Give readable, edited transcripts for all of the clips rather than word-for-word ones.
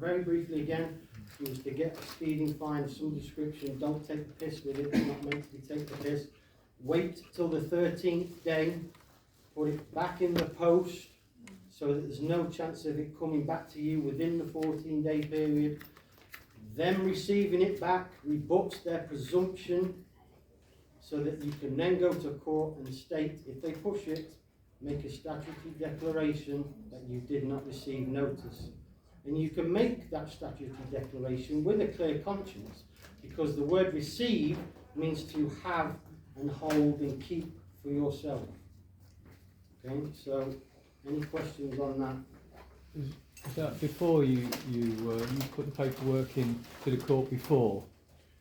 Very briefly again, it was to get a speeding fine of some description. Don't take the piss with it, it's not meant to be take the piss. Wait till the 13th day, put it back in the post so that there's no chance of it coming back to you within the 14-day period. Them receiving it back rebuts their presumption so that you can then go to court and state, if they push it, make a statutory declaration that you did not receive notice. And you can make that statutory declaration with a clear conscience, because the word receive means to have and hold and keep for yourself. Okay, so any questions on that? Is that before you put the paperwork in to the court before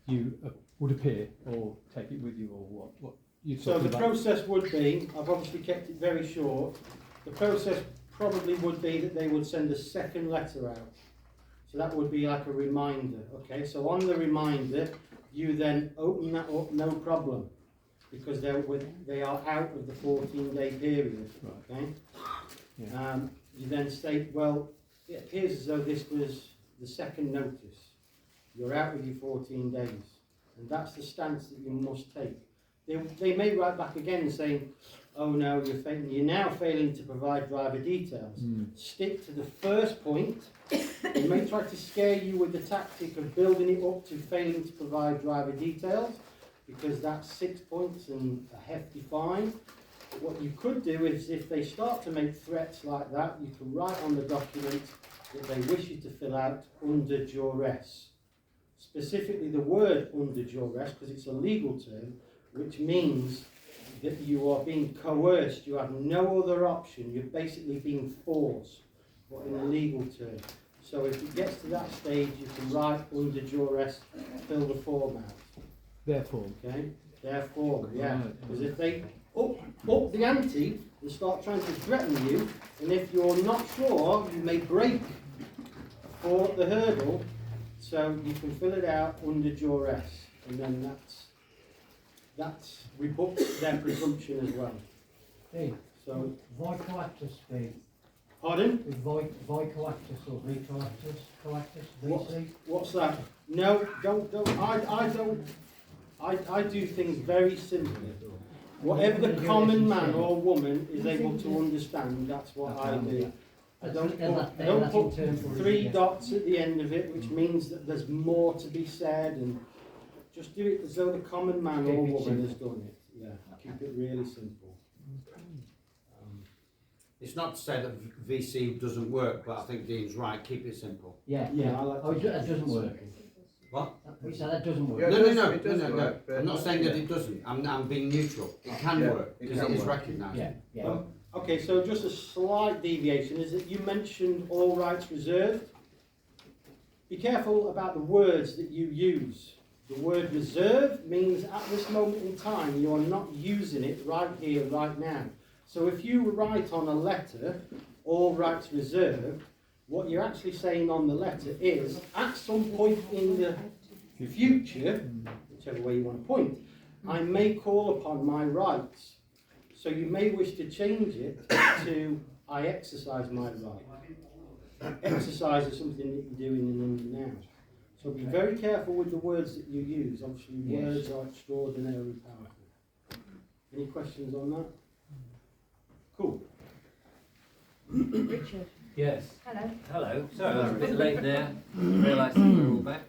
you would appear or take it with you, or what you So the process would be, I've obviously kept it very short, the process probably would be that they would send a second letter out. So that would be like a reminder. Okay, so on the reminder, you then open that up, no problem, because they are out of the 14-day period. Okay. Yeah. You then state, well, it appears as though this was the second notice. You're out with your 14 days, and that's the stance that you must take. They may write back again saying, oh no, you're now failing to provide driver details. Stick to the first point. They may try to scare you with the tactic of building it up to failing to provide driver details, because that's 6 points and a hefty fine. What you could do is, if they start to make threats like that, you can write on the document that they wish you to fill out under duress. Specifically the word under duress, because it's a legal term, which means that you are being coerced, you have no other option, you're basically being forced, but in a legal term. So if it gets to that stage, you can write under duress, fill the form out. Their form. Okay, their form, yeah. Because if they up the ante and start trying to threaten you, and if you're not sure, you may break for the hurdle, so you can fill it out under duress, and then that's rebuts their presumption as well. Hey, so vital actus be? Pardon? Vital actus or vital actus, collectus, VC? What's that? No, don't. I do things very simply. Whatever the common man or woman is able to understand, that's what I do. I don't put 3 dots at the end of it, which means that there's more to be said, and just do it as though the common man or woman has done it. Yeah, keep it really simple. It's not to say that VC doesn't work, but I think Dean's right, keep it simple. Yeah. I like oh, that doesn't work. What? We said that doesn't work. No. I'm not saying that it doesn't. I'm being neutral. It can work, because it is recognised. Yeah. Okay, so just a slight deviation is that you mentioned all rights reserved. Be careful about the words that you use. The word reserve means at this moment in time you are not using it right here, right now. So if you write on a letter, all rights reserved, what you're actually saying on the letter is, at some point in the future, whichever way you want to point, I may call upon my rights. So you may wish to change it to, I exercise my right. Exercise is something that you're doing in now. So be very careful with the words that you use. Obviously, words are extraordinarily powerful. Any questions on that? Cool. Richard. Yes. Hello. Hello. Sorry, I was a bit late there. Realised that we were all back.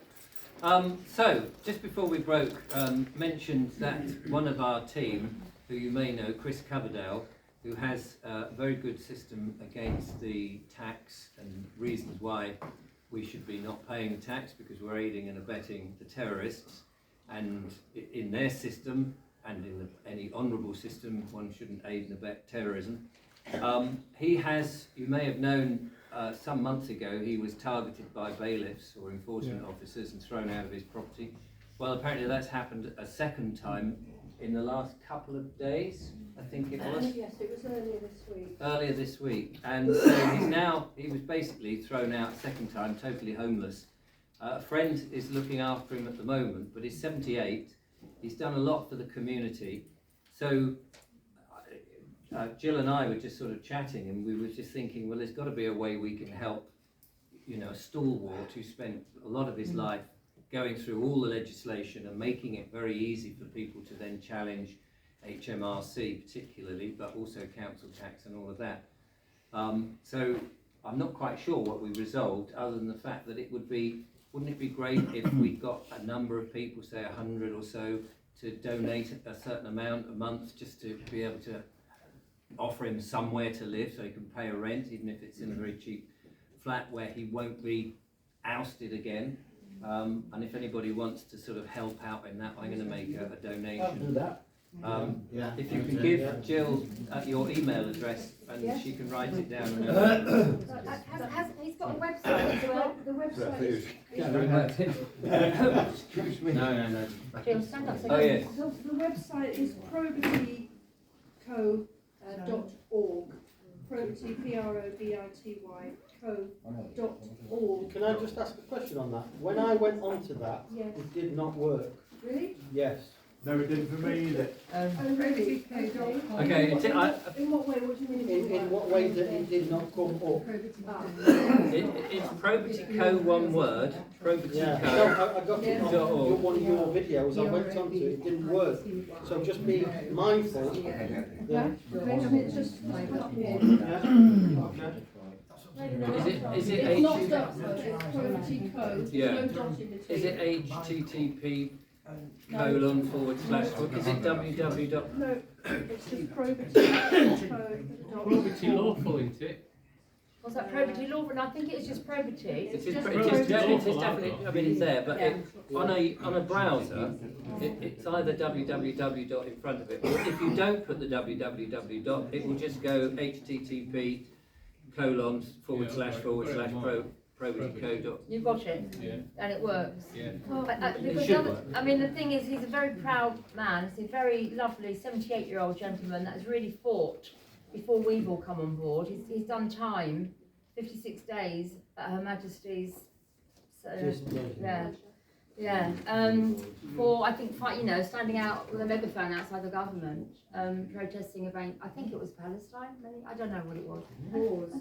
So, just before we broke, mentioned that one of our team, who you may know, Chris Coverdale, who has a very good system against the tax and reasons why we should be not paying tax, because we're aiding and abetting the terrorists, and in their system and in any honourable system one shouldn't aid and abet terrorism. He has, you may have known, some months ago he was targeted by bailiffs or enforcement officers and thrown out of his property. Well, apparently that's happened a second time in the last couple of days, I think it was. Yes, it was earlier this week. Earlier this week, and so he was basically thrown out a second time, totally homeless. A friend is looking after him at the moment, but he's 78. He's done a lot for the community. So Jill and I were just sort of chatting, and we were just thinking, well, there's got to be a way we can help, you know, a stalwart who spent a lot of his life going through all the legislation and making it very easy for people to then challenge HMRC particularly, but also council tax and all of that. So I'm not quite sure what we resolved, other than the fact that wouldn't it be great if we got a number of people, say 100 or so, to donate a certain amount a month, just to be able to offer him somewhere to live so he can pay a rent, even if it's in a very cheap flat where he won't be ousted again. And if anybody wants to sort of help out in that, I'm going to make a donation. If you can give Jill your email address and she can write it down. He's got a website as well. The website is... Excuse me. No. Jill, stand up. Oh, yes. The website is probityco.org. Probity, Probity, co.org. Can I just ask a question on that? When I went onto that, Yes. it did not work. Really? Yes. No, it didn't for me either. Oh, really? Okay, In what way? What do you mean? In what way that it did not come up? it's Probity Co, one word, Probity Yeah, Co. no, I got it on .org. one of your videos. I went onto it, it didn't work. So just be mindful. Yeah. Yeah. It's just put up here. Okay. Is it It's not dot, it's Probity Co. Yeah. There's no dot in between. Is it HTTP colon / is it www? No, it's just probityco.org. Probity Lawful, isn't it? Was that Probity Lawful? I think it was just Probity. It is just definitely, I mean, it's there, but on a browser, it's either www in front of it, or if you don't put the www, it will just go http colon / probityco. You've got it, Yeah. and it works. Yeah. Because should the other, work. I mean, the thing is, he's a very proud man. He's a very lovely 78-year-old gentleman that has really fought before we've all come on board. He's done time, 56 days at Her Majesty's. Just, For I think, standing out with a megaphone outside the government, protesting about, I think it was Palestine, maybe? I don't know what it was. Wars.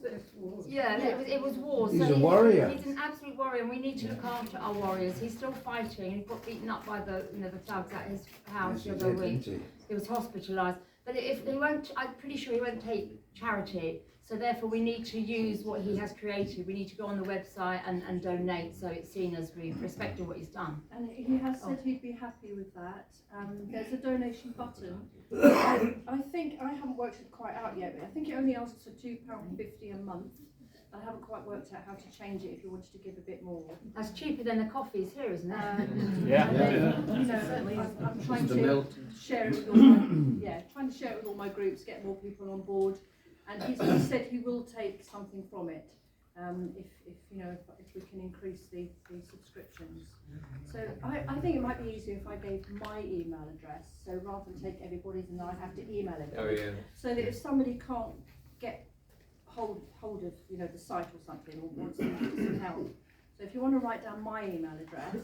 Yeah, it was war. He's So a warrior. He's an absolute warrior, and we need to look after our warriors. He's still fighting. He got beaten up by the thugs at his house the other week. He was hospitalised. But if he won't, I'm pretty sure he won't take charity. So therefore, we need to use what he has created. We need to go on the website and donate, so it's seen as we respect what he's done. And he has said he'd be happy with that. There's a donation button. I think, I haven't worked it quite out yet, but I think it only asks for £2.50 a month. I haven't quite worked out how to change it if you wanted to give a bit more. That's cheaper than the coffees here, isn't it? I'm trying to share it with all my, trying to share it with all my groups, get more people on board. And he said he will take something from it if we can increase the subscriptions. So I think it might be easier if I gave my email address. So rather than take everybody's and I have to email it. Oh yeah. So that if somebody can't get hold of the site or something, or wants some help. So if you want to write down my email address,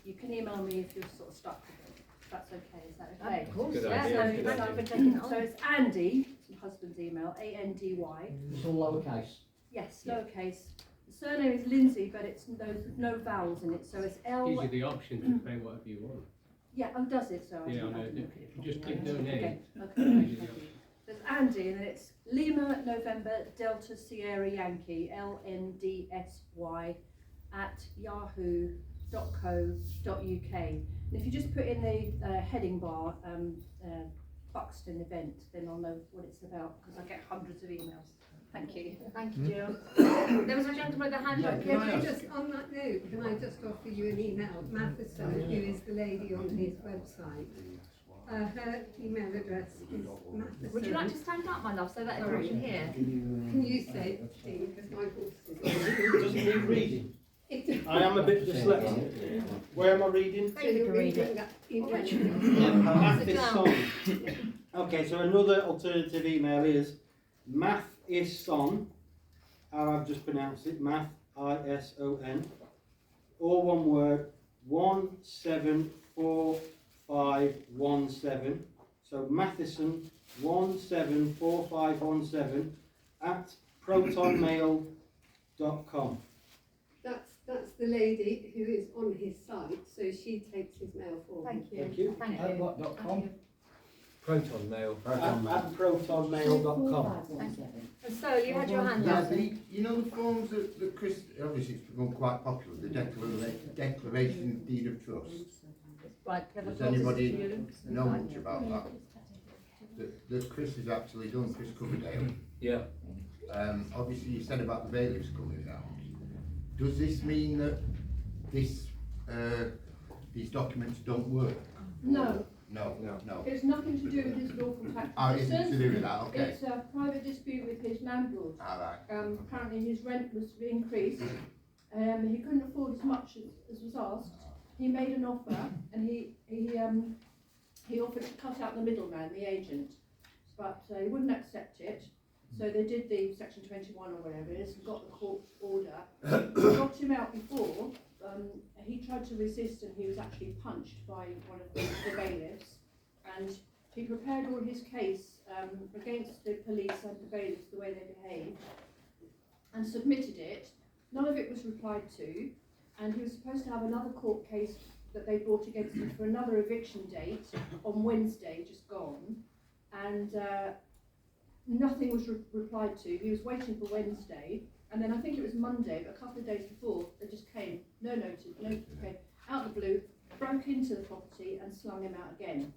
you can email me if you're sort of stuck with it. If that's okay. Is that okay? Of course, Good yeah. idea. So thank you for taking it on. So it's Andy, my husband's email, ANDY. It's all lowercase. Yes, lowercase. The surname is Lindsay, but it's no vowels in it. So it's L. Gives you the option to pay whatever you want. Yeah, oh, does it? So Yeah, I know. If you just click donate. Okay, thank you. There's Andy, and then it's Lima November Delta Sierra Yankee LNDSY @yahoo.co.uk. And if you just put in the heading bar Buxton event, then I'll know what it's about, because I get hundreds of emails. Thank you. Thank you, Jill. There was a gentleman with a hand up. Can I just, on that note, can I just offer you an email? Matheson, who is the lady on his website. Her email address is Matheson. Would you like to stand up, my love, so that everyone can hear? Can you say it, Steve, because my voice It doesn't need reading. is... I am a bit dyslexic. Where am I reading? So you can read it. Math is son. Okay, so another alternative email is math is son, how I've just pronounced it, math, ISON, all one word, 174517. So Matheson 174517 @protonmail.com. the lady who is on his site, so she takes his mail for him. Thank you. Thank you. Thank you. What.com? Proton mail. At protonmail.com. And so you had your hand Yeah, up. you know the forms that Chris, obviously it's become quite popular, the Declaration Deed of Trust. Right, have a Does close anybody to you. know much about that? That Chris has actually done, Chris Coverdale. Yeah. Obviously you said about the bailiffs coming out. Does this mean that this, these documents don't work? No, No. it's nothing to do with his lawful tax Oh, it's to assistance. do with that, okay. It's a private dispute with his landlord. Alright. Apparently his rent was increased. He couldn't afford as much as was asked. He made an offer, and he offered to cut out the middleman, the agent, but he wouldn't accept it. So they did the section 21 or whatever it is, and got the court order. Got him out before. He tried to resist, and he was actually punched by one of the bailiffs. And he prepared all his case against the police and the bailiffs, the way they behaved, and submitted it. None of it was replied to, and he was supposed to have another court case that they brought against him for another eviction date on Wednesday, just gone, and nothing was replied to. He was waiting for Wednesday, and then I think it was Monday, but a couple of days before, they just came, no notice, came out of the blue, broke into the property and slung him out again.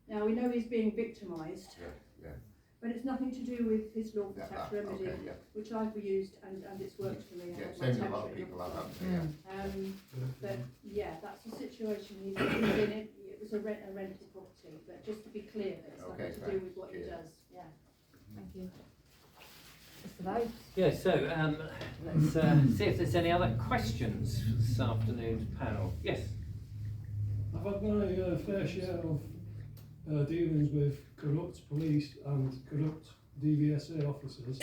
Now we know he's being victimised, Yeah. but it's nothing to do with his lawful tax remedy, Okay, yeah. which I've used and it's worked for me. I Yeah, had my same with a tax lot of written people off. have that, yeah. But yeah, that's the situation he's in. It was a rental property, but just to be clear, that it's Okay, nothing to do with what he cheers. does. Yeah. Thank you. Mr. Vogt? Yeah, so let's see if there's any other questions for this afternoon's panel. Yes. I've had my fair share of dealings with corrupt police and corrupt DVSA officers.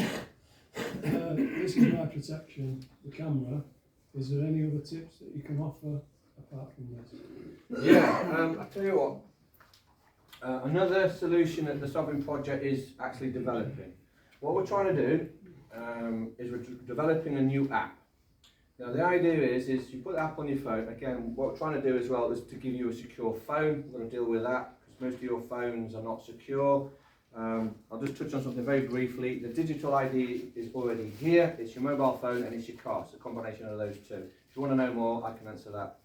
This is my protection, the camera. Is there any other tips that you can offer apart from this? Yeah, I tell you what, another solution that the Sovereign Project is actually developing. What we're trying to do is we're developing a new app. Now the idea is you put the app on your phone. Again, what we're trying to do as well is to give you a secure phone. We're going to deal with that because most of your phones are not secure. I'll just touch on something very briefly. The digital ID is already here. It's your mobile phone and it's your car. It's a combination of those two. If you want to know more, I can answer that.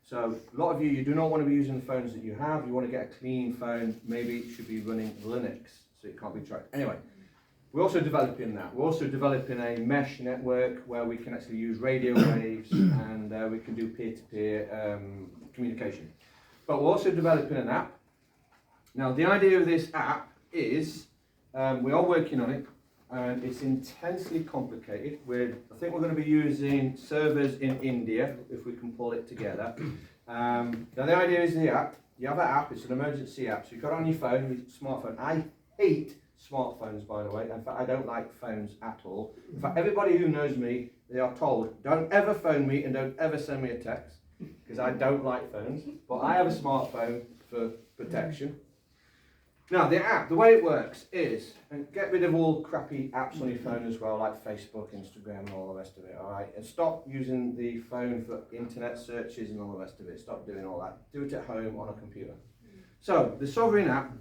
So a lot of you do not want to be using the phones that you have. You want to get a clean phone. Maybe it should be running Linux so it can't be tracked. Anyway, we're also developing that. We're also developing a mesh network where we can actually use radio waves and we can do peer-to-peer communication. But we're also developing an app. Now the idea of this app is, we are working on it, and it's intensely complicated. I think we're going to be using servers in India, if we can pull it together. Now the idea is the app, you have an app, it's an emergency app, so you've got it on your phone, your smartphone. I hate smartphones, by the way. In fact, I don't like phones at all. In fact, everybody who knows me, they are told, don't ever phone me and don't ever send me a text, because I don't like phones, but I have a smartphone for protection. Now the app, the way it works is, and get rid of all crappy apps on your phone as well, like Facebook, Instagram and all the rest of it, alright? And stop using the phone for internet searches and all the rest of it. Stop doing all that. Do it at home on a computer. So, the Sovereign app,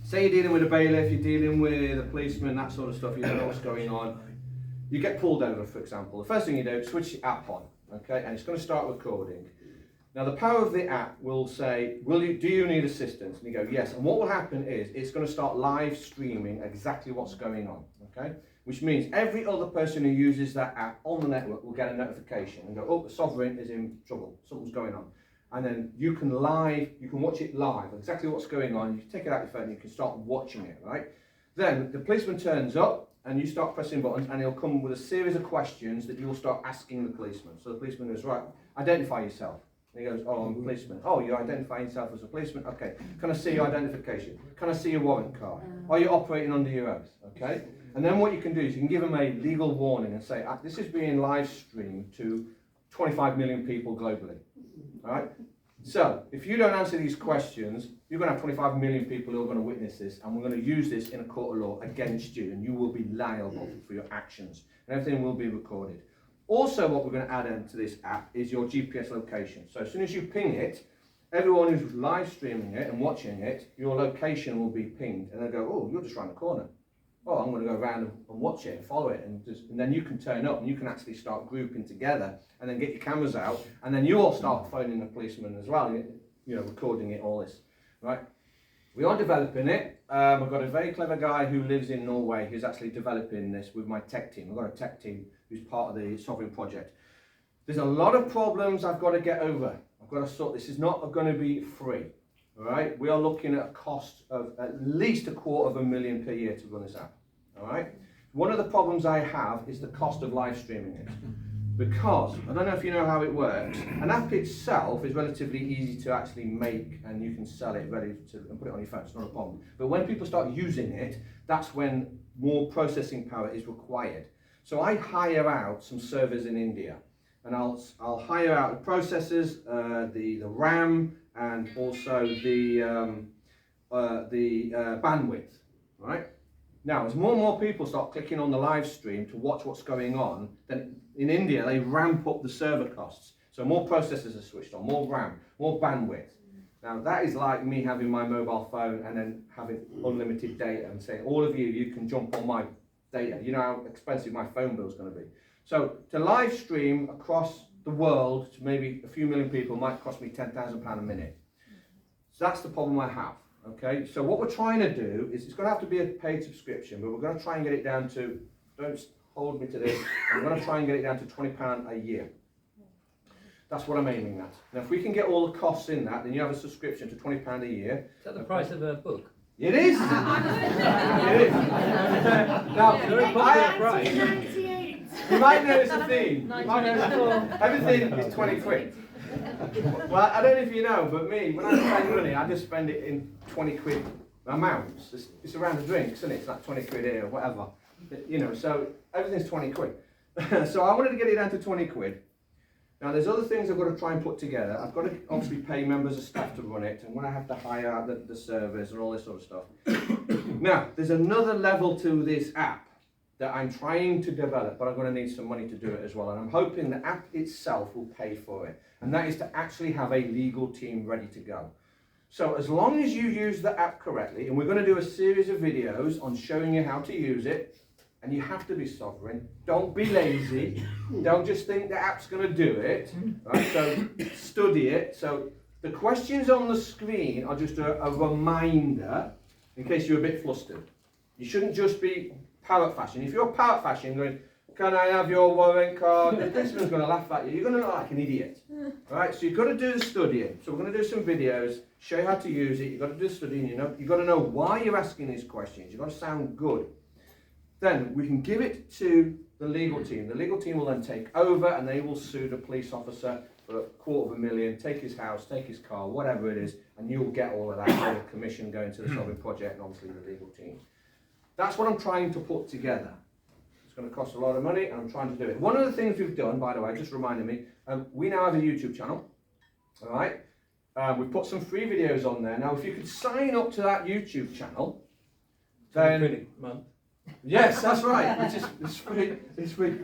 say you're dealing with a bailiff, you're dealing with a policeman, that sort of stuff, you don't know what's going on. You get pulled over, for example. The first thing you do, switch the app on, okay? And it's going to start recording. Now the power of the app will say, do you need assistance? And you go, yes. And what will happen is, it's going to start live streaming exactly what's going on, okay? Which means every other person who uses that app on the network will get a notification and go, oh, the Sovereign is in trouble, something's going on. And then you can watch it live, exactly what's going on. You take it out your phone and you can start watching it, right? Then the policeman turns up and you start pressing buttons and he'll come with a series of questions that you'll start asking the policeman. So the policeman goes, right, identify yourself. And he goes, oh, I'm a policeman. Oh, you're identifying yourself as a policeman? Okay. Can I see your identification? Can I see your warrant card? Are you operating under your oath? Okay. And then what you can do is you can give them a legal warning and say, this is being live streamed to 25 million people globally. All right. So if you don't answer these questions, you're going to have 25 million people who are going to witness this, and we're going to use this in a court of law against you, and you will be liable for your actions, and everything will be recorded. Also, what we're going to add into this app is your GPS location. So as soon as you ping it, everyone who's live streaming it and watching it, your location will be pinged, and they'll go, oh, you're just around the corner. Oh, I'm going to go around and watch it and follow it, and then you can turn up and you can actually start grouping together, and then get your cameras out, and then you all start phoning the policeman as well, you know, recording it, all this, right? We are developing it. I've got a very clever guy who lives in Norway who's actually developing this with my tech team. I've got a tech team who's part of the Sovereign project. There's a lot of problems I've got to get over. I've got to sort. This is not going to be free. All right, we are looking at a cost of at least $250,000 per year to run this app. All right. One of the problems I have is the cost of live streaming it, because I don't know if you know how it works. An app itself is relatively easy to actually make, and you can sell it ready to and put it on your phone. It's not a problem. But when people start using it, that's when more processing power is required. So I hire out some servers in India, and I'll hire out the processors, the RAM, and also the bandwidth, right? Now, as more and more people start clicking on the live stream to watch what's going on, then in India they ramp up the server costs. So more processors are switched on, more RAM, more bandwidth. Now that is like me having my mobile phone and then having unlimited data and saying, all of you can jump on my data. You know how expensive my phone bill is going to be. So to live stream across the world to maybe a few million people might cost me £10,000 a minute. So that's the problem I have. Okay, so what we're trying to do is, it's going to have to be a paid subscription, but we're going to try and get it down to, don't hold me to this, I'm going to try and get it down to £20 a year. That's what I'm aiming at. Now if we can get all the costs in that, then you have a subscription to £20 a year. Is that the price of a book? It is! It is! Now, very popular price. You might notice a theme. Everything is 20 quid. Well, I don't know if you know, but me, when I spend money, I just spend it in 20 quid amounts. It's around the drinks, isn't it? It's like 20 quid here or whatever. You know, so everything's 20 quid. So I wanted to get it down to 20 quid. Now there's other things I've got to try and put together. I've got to obviously pay members of staff to run it, and when I have to hire out the servers and all this sort of stuff. Now, there's another level to this app that I'm trying to develop, but I'm going to need some money to do it as well. And I'm hoping the app itself will pay for it. And that is to actually have a legal team ready to go. So as long as you use the app correctly, and we're going to do a series of videos on showing you how to use it, and you have to be sovereign. Don't be lazy. Don't just think the app's going to do it. Right? So study it. So the questions on the screen are just a reminder in case you're a bit flustered. You shouldn't just be parrot fashion. If you're parrot fashion going, can I have your warrant card? The policeman's going to laugh at you. You're going to look like an idiot. Right? So you've got to do the studying. So we're going to do some videos, show you how to use it. You've got to do the studying. You've got to know why you're asking these questions. You've got to sound good. Then we can give it to the legal team. The legal team will then take over, and they will sue the police officer for $250,000, take his house, take his car, whatever it is, and you'll get all of that for the commission going to the Sovereign project and obviously the legal team. That's what I'm trying to put together. It's going to cost a lot of money, and I'm trying to do it. One of the things we've done, by the way, just reminded me, we now have a YouTube channel. All right, we've put some free videos on there. Now, if you could sign up to that YouTube channel, then yes, that's right. It's free. It's free.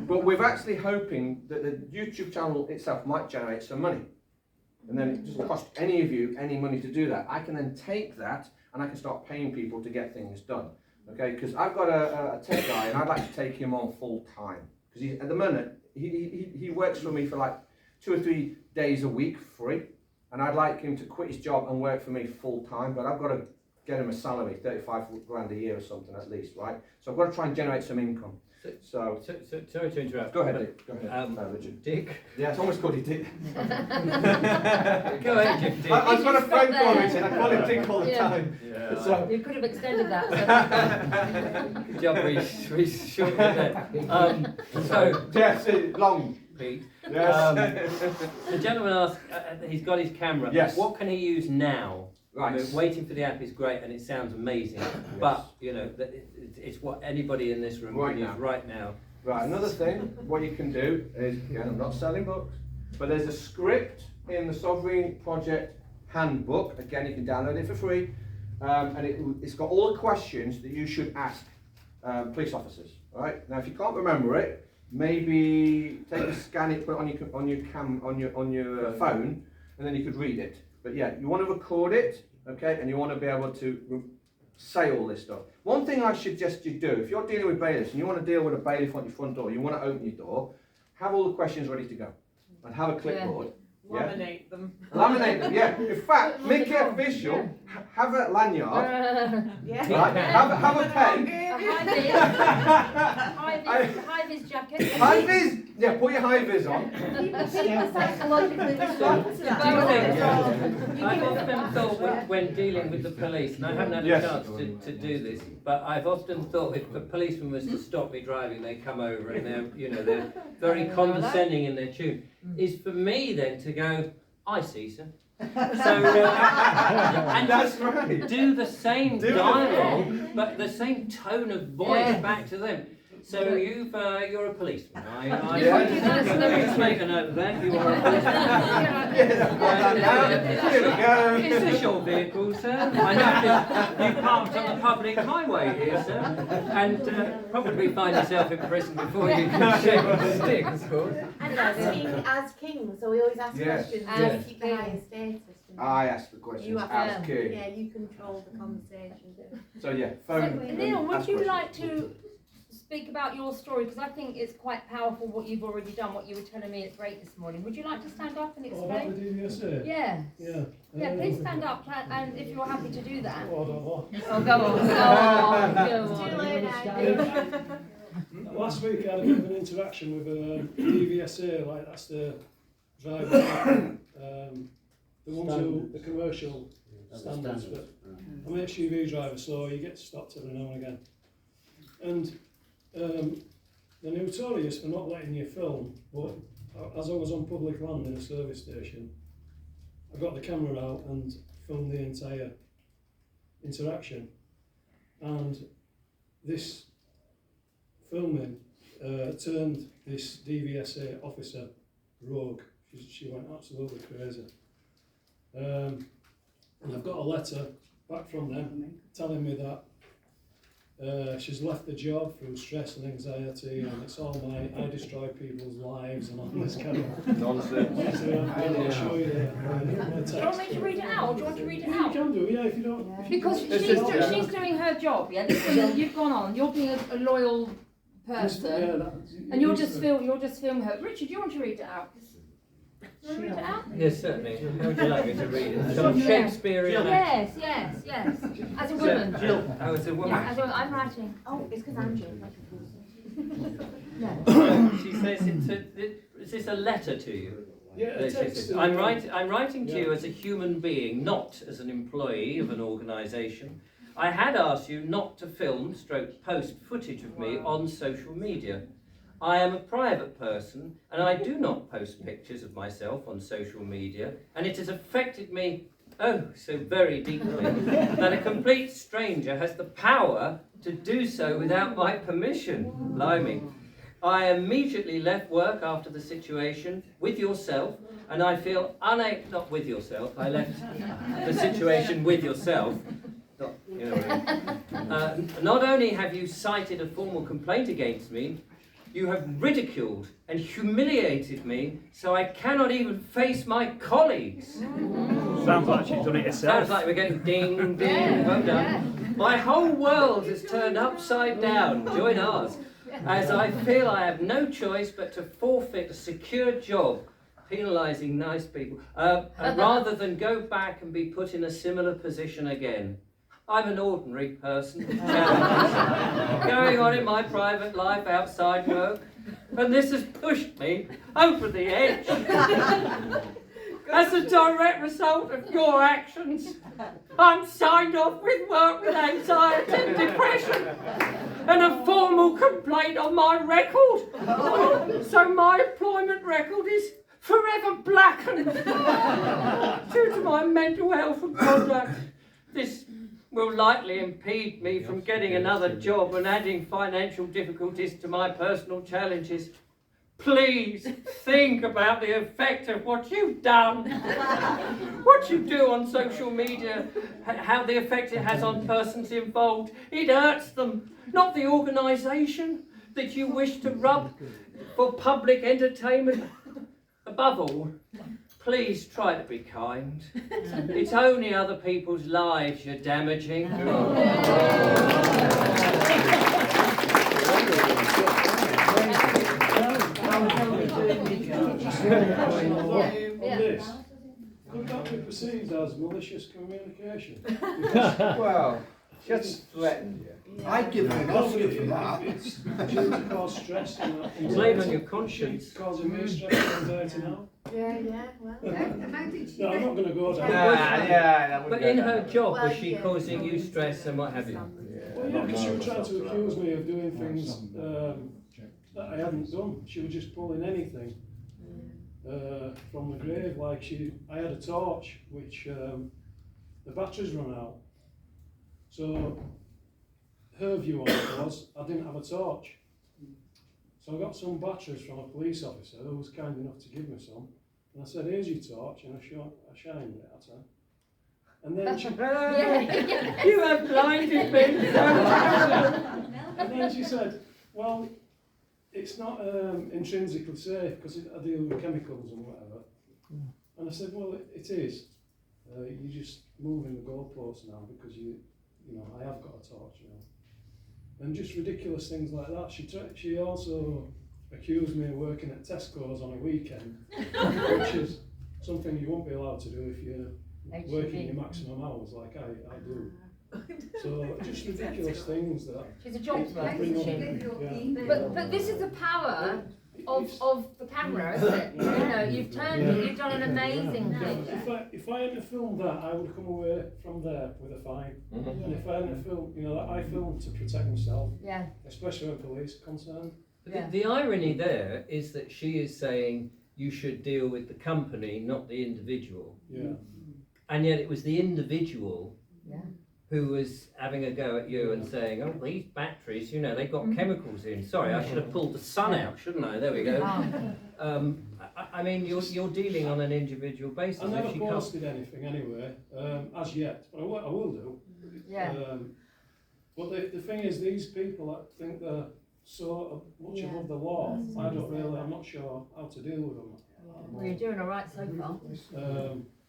But we're actually hoping that the YouTube channel itself might generate some money, and then it doesn't cost any of you any money to do that. I can then take that and I can start paying people to get things done. Okay, because I've got a tech guy, and I'd like to take him on full time. Because at the moment he works for me for like 2 or 3 days a week free, and I'd like him to quit his job and work for me full time. But I've got to get him a salary, 35 grand a year or something at least, right? So I've got to try and generate some income. So sorry to interrupt. Go ahead, Dick. Go ahead, Richard. Dick? Yeah, it's almost called you Dick. Go ahead, Dick. I've got a friend called Richard. I call him Dick all the time. Yeah. So. You could have extended that. Good job, we shortened it. So yes, long. Pete. Yes. The gentleman asked, he's got his camera. Yes. What can he use now? Right. I mean, waiting for the app is great and it sounds amazing, but you know, it's what anybody in this room can use right now. Right, another thing, what you can do is, again, I'm not selling books, but there's a script in the Sovereign Project Handbook. Again, you can download it for free, and it's got all the questions that you should ask police officers. Right? Now, if you can't remember it, maybe take a scan it, put it on your phone, and then you could read it. But yeah, you want to record it, okay, and you want to be able to say all this stuff. One thing I suggest you do, if you're dealing with bailiffs and you want to deal with a bailiff on your front door, you want to open your door, have all the questions ready to go, and have a clipboard. Yeah. Laminate them. Laminate them, yeah. In fact, make it official. Have a lanyard. Yeah. Right? Have a pen. High-vis jacket. High-vis. Yeah, put your high-vis on. Psychologically responsible. I've often thought when dealing with the police, and I haven't had a chance to do this, but I've often thought if a policeman was to stop me driving, they come over and they're very condescending in their tune, is for me then to go, I see, sir. So, and that's right. Do the same dialogue, but the same tone of voice back to them. So you're a policeman. Let's make a note of that. You are a policeman. Here we go. Is this your vehicle, sir? I know you parked on the public highway here, sir, and probably find yourself in prison before you can shake the stick, of course. And asking as king, so we always ask questions to keep the highest status. I ask the questions as king. Yeah, you control the conversation. So yeah, phone. Neil, would you like to speak about your story, because I think it's quite powerful what you've already done, what you were telling me at break this morning. Would you like to stand up and explain? About the DVSA? Yeah. Yeah. Yeah, please stand up, and if you're happy to do that. Oh, I don't know. Oh, go on, go on. Last week I had a bit of an interaction with DVSA, like that's the driver, the ones who, the commercial standards, but I'm an SUV driver, so you get stopped every now and again. And they're notorious for not letting you film, but as I was on public land in a service station, I got the camera out and filmed the entire interaction. And this filming turned this DVSA officer rogue. She went absolutely crazy. And I've got a letter back from them telling me that she's left the job through stress and anxiety, and it's all I destroy people's lives and all this kind of nonsense. I'll show you the text. Do you want me to read it out, or do you want to read it out? You can do, yeah, if you don't. Because she's doing her job, yeah. You've gone on. You're being a loyal person, and you're just filming her. Richard, do you want to read it out? Want to read it out? Yes, certainly. How would you like me to read it? Some Shakespearean. Yes. As a woman. Jill. Oh, as a woman. Yeah, as a woman. I'm writing. Oh, it's because I'm Jill. No. She says, is this a letter to you? Yeah, a text. I'm writing to you as a human being, not as an employee of an organisation. I had asked you not to film / post footage of me on social media. I am a private person and I do not post pictures of myself on social media, and it has affected me so very deeply that a complete stranger has the power to do so without my permission. Blimey. I immediately left work after the situation with yourself, and I feel not with yourself, I left the situation with yourself. Not only have you cited a formal complaint against me, you have ridiculed and humiliated me, so I cannot even face my colleagues. Sounds like she's done it herself. Sounds like we're going ding, ding, well done. My whole world has turned upside down, join ours, as I feel I have no choice but to forfeit a secure job, penalising nice people, rather than go back and be put in a similar position again. I'm an ordinary person, going on in my private life outside work, and this has pushed me over the edge. As a direct result of your actions, I'm signed off with work with anxiety and depression, and a formal complaint on my record. So my employment record is forever blackened due to my mental health and conduct. This will likely impede me from getting another job and adding financial difficulties to my personal challenges. Please think about the effect of what you've done, what you do on social media, how the effect it has on persons involved. It hurts them, not the organisation that you wish to rub for public entertainment. Above all, please try to be kind. It's only other people's lives you're damaging. Could that be perceived as malicious communication? Well, just threatened you. I'd give her an Oscar for that. It's due to cause stress and that. Blame on your conscience. Causing me stress and anxiety now. Yeah, well. How did she No, I'm not going to go down. But in her job, was she causing you stress and what have you? Well, yeah, because she was trying to accuse me of doing things that I hadn't done. She was just pulling anything from the grave. Like I had a torch, which the batteries run out. So her view on it was I didn't have a torch. So I got some batteries from a police officer who was kind enough to give me some. And I said, here's your torch, and I shined it at her. And then she... You have blinded me. And then she said, well, it's not intrinsically safe because I deal with chemicals and whatever. And I said, well, it is. You're just moving the goalposts now because you know, I have got a torch, you know. And just ridiculous things like that. She also accused me of working at Tesco's on a weekend, which is something you won't be allowed to do if you're working your maximum hours like I do. So just ridiculous things that. She's a job worker, isn't she? Yeah. But this is the power of the camera, isn't it? You know, you've turned it, you've done an amazing thing. If I hadn't filmed that, I would come away from there with a fine. And if I hadn't filmed, you know, I filmed to protect myself. Yeah. Especially when police are concerned. The irony there is that she is saying you should deal with the company, not the individual. Yeah. And yet it was the individual who was having a go at you and saying, oh, these batteries, you know, they've got chemicals in. Sorry, I should have pulled the sun out, shouldn't I? There we go. I mean, you're dealing on an individual basis. I never posted anything anyway, as yet, but I will do. Yeah. But the thing is, these people that think they're so much above the law, I'm not sure how to deal with them. Well, you're doing all right so far.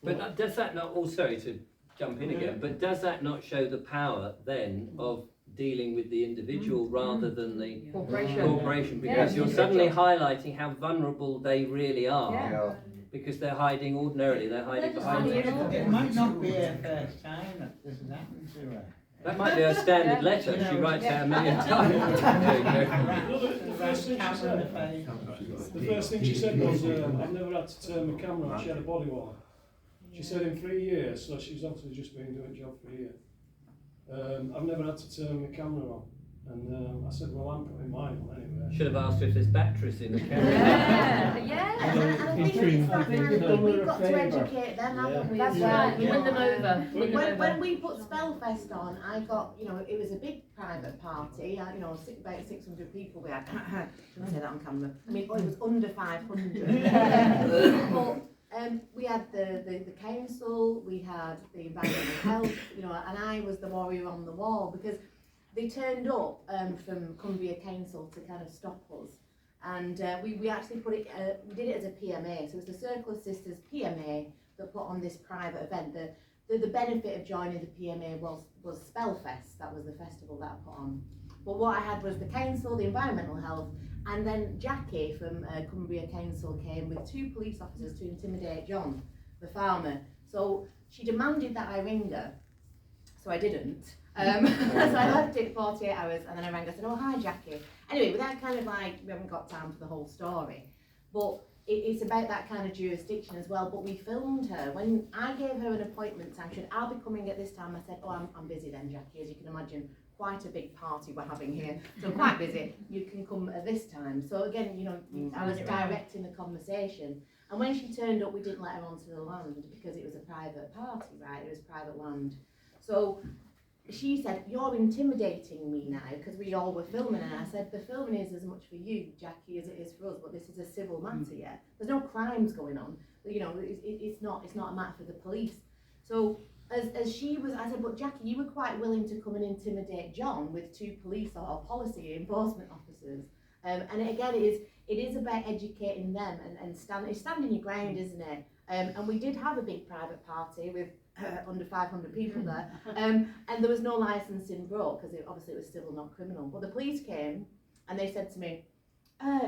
But does that not also, to jump in again, but does that not show the power then of dealing with the individual rather than the corporation? Because you're suddenly highlighting how vulnerable they really are. Because they're hiding behind it. It might not be her first time that doesn't happen to her. That might be her standard letter. She writes out 1 million times. The first thing she said was, I've never had to turn my camera on. She had a body wall. She said in 3 years, so she's obviously just been doing a job for a year. I've never had to turn my camera on. And I said, well, I'm putting mine on anyway. Should have asked her if there's batteries in the camera. And I think it's that kind of thing. We've got to educate them, haven't we? That's right, you win them over. When we put Spellfest on, I got, you know, it was a big private party, you know, about 600 people we had. Shouldn't say that on camera. I mean, it was under 500. But we had the council, we had the environmental health, you know, and I was the warrior on the wall because they turned up from Cumbria Council to kind of stop us, and we actually put it, we did it as a PMA, so it's the Circle of Sisters PMA that put on this private event. The benefit of joining the PMA was Spellfest, that was the festival that I put on. But what I had was the council, the environmental health, and then Jackie from Cumbria Council came with 2 police officers to intimidate John, the farmer. So she demanded that I ring her, so I didn't. So I left it 48 hours and then I rang her and said, oh, hi Jackie. Anyway, without kind of like, we haven't got time for the whole story, but it's about that kind of jurisdiction as well. But we filmed her. When I gave her an appointment time, she said, I'll be coming at this time. I said, oh, I'm busy then, Jackie, as you can imagine. Quite a big party we're having here, so quite busy. You can come at this time. So again, you know, I was directing the conversation. And when she turned up, we didn't let her onto the land because it was a private party, right? It was private land. So she said, you're intimidating me now, because we all were filming, and I said, the filming is as much for you, Jackie, as it is for us, but this is a civil matter, yeah? There's no crimes going on, you know, it's not a matter for the police. So as she was, I said, but Jackie, you were quite willing to come and intimidate John with 2 police or policy enforcement officers. And again, it is about educating them and standing your ground, isn't it? And we did have a big private party with under 500 people there, and there was no licensing brought because obviously it was civil, not criminal. But the police came and they said to me,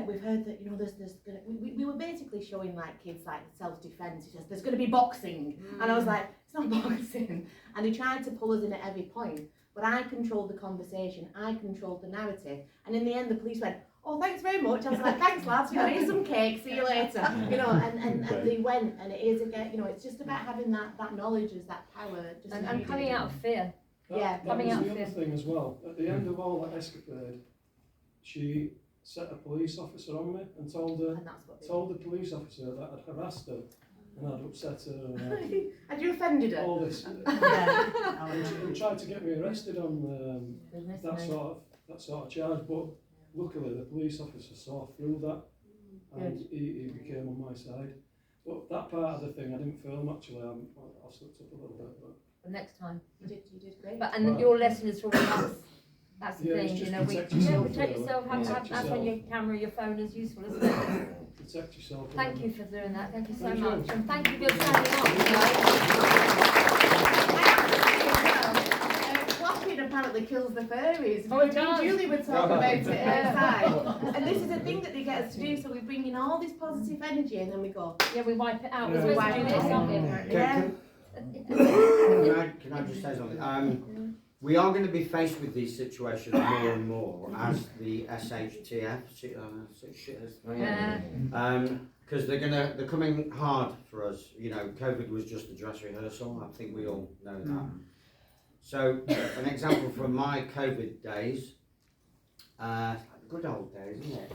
we've heard that, you know, there's gonna, we were basically showing like kids like self-defense. He says there's going to be boxing, and I was like, it's not boxing. And he tried to pull us in at every point, but I controlled the conversation, I controlled the narrative, and in the end the police went, oh, thanks very much. I was like, thanks lads, you know, here's some cake, see you later. You know, and they went, and it is again, you know, it's just about having that knowledge, is that power, just and coming out of fear. That was the other thing as well. At the end of all that escapade, she set a police officer on me and told the police officer that I'd harassed her and I'd upset her. Had you offended her? All this. And tried to get me arrested on that sort of charge, but luckily the police officer saw through that and he became on my side. But that part of the thing I didn't film actually. I slipped up a little bit. But next time. You did great. But and your lesson is from us. That's the thing, you know, protect yourself, protect yourself, that's when your camera, your phone is useful, isn't it? Protect yourself. Thank you for doing that, thank you so Thank you. much, and thank you for standing up, Clapping apparently kills the furries. Oh, it does. Julie were talking about it outside. And this is a thing that they get us to do, so we bring in all this positive energy and then we go, yeah, we wipe it out, Yeah. we're supposed to do this, aren't we? Can I just say something? We are going to be faced with these situations more and more as the SHTF, because they're coming hard for us. You know, COVID was just a dress rehearsal. I think we all know that. So, an example from my COVID days, good old days, isn't it?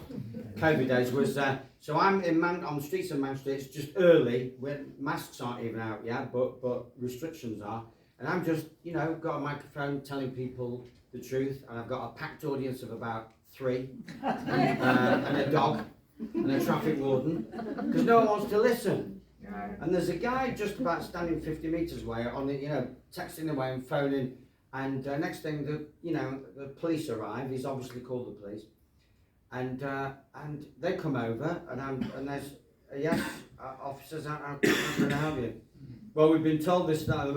COVID days was, so I'm on the streets of Manchester. It's just early, when masks aren't even out yet, but restrictions are. And I'm just, you know, got a microphone telling people the truth, and I've got a packed audience of about 3, and a dog, and a traffic warden, because no one wants to listen. And there's a guy just about standing 50 metres away, on the, you know, texting away and phoning, and next thing, the police arrive. He's obviously called the police, and they come over, and there's yes, officers, how can I help you? Well, we've been told this, that,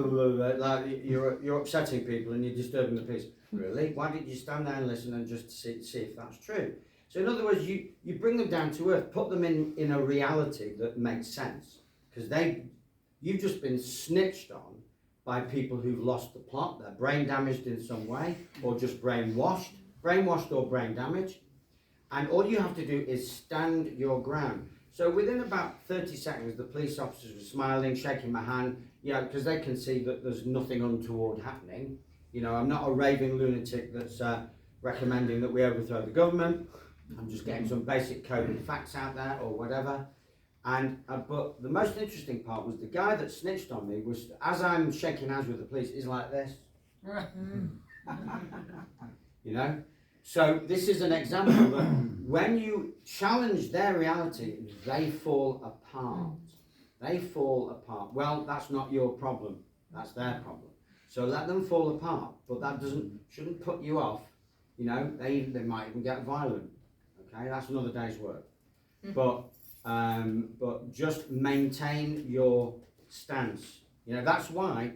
like you're upsetting people and you're disturbing the peace. Really? Why didn't you stand there and listen and just see if that's true? So in other words, you bring them down to earth, put them in a reality that makes sense. Because you've just been snitched on by people who've lost the plot, they're brain damaged in some way, or just brainwashed or brain damaged. And all you have to do is stand your ground. So within about 30 seconds, the police officers were smiling, shaking my hand, you know, because they can see that there's nothing untoward happening. You know, I'm not a raving lunatic that's recommending that we overthrow the government. I'm just getting some basic code and facts out there or whatever. And but the most interesting part was the guy that snitched on me was, as I'm shaking hands with the police, is like this. You know? So this is an example that when you challenge their reality, they fall apart. They fall apart. Well, that's not your problem. That's their problem. So let them fall apart. But that shouldn't put you off. You know, they might even get violent. Okay, that's another day's work. But just maintain your stance. You know, that's why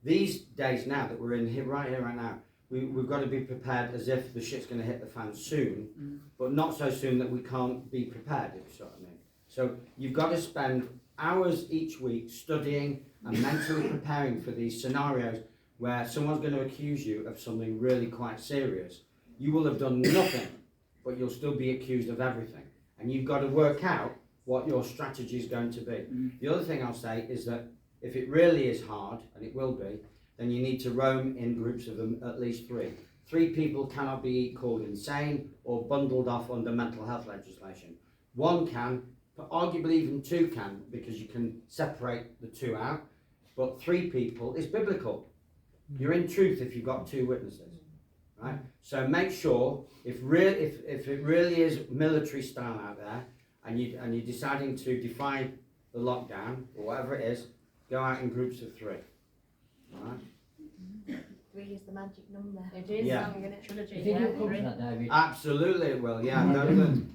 these days now that we're in here, right now, we've got to be prepared as if the shit's going to hit the fan soon, but not so soon that we can't be prepared, if you see what I mean. So you've got to spend hours each week studying and mentally preparing for these scenarios where someone's going to accuse you of something really quite serious. You will have done nothing, but you'll still be accused of everything. And you've got to work out what your strategy is going to be. The other thing I'll say is that if it really is hard, and it will be, then you need to roam in groups of at least 3. 3 people cannot be called insane or bundled off under mental health legislation. 1 can, but arguably even 2 can, because you can separate the 2 out. But 3 people is biblical. You're in truth if you've got 2 witnesses, right? So make sure if it really is military style out there, and you're deciding to defy the lockdown or whatever it is, go out in groups of 3. Right? 3 is the magic number. It is. Yeah. Trilogy. You think yeah, you'll come three. to that, David? Absolutely it will, yeah.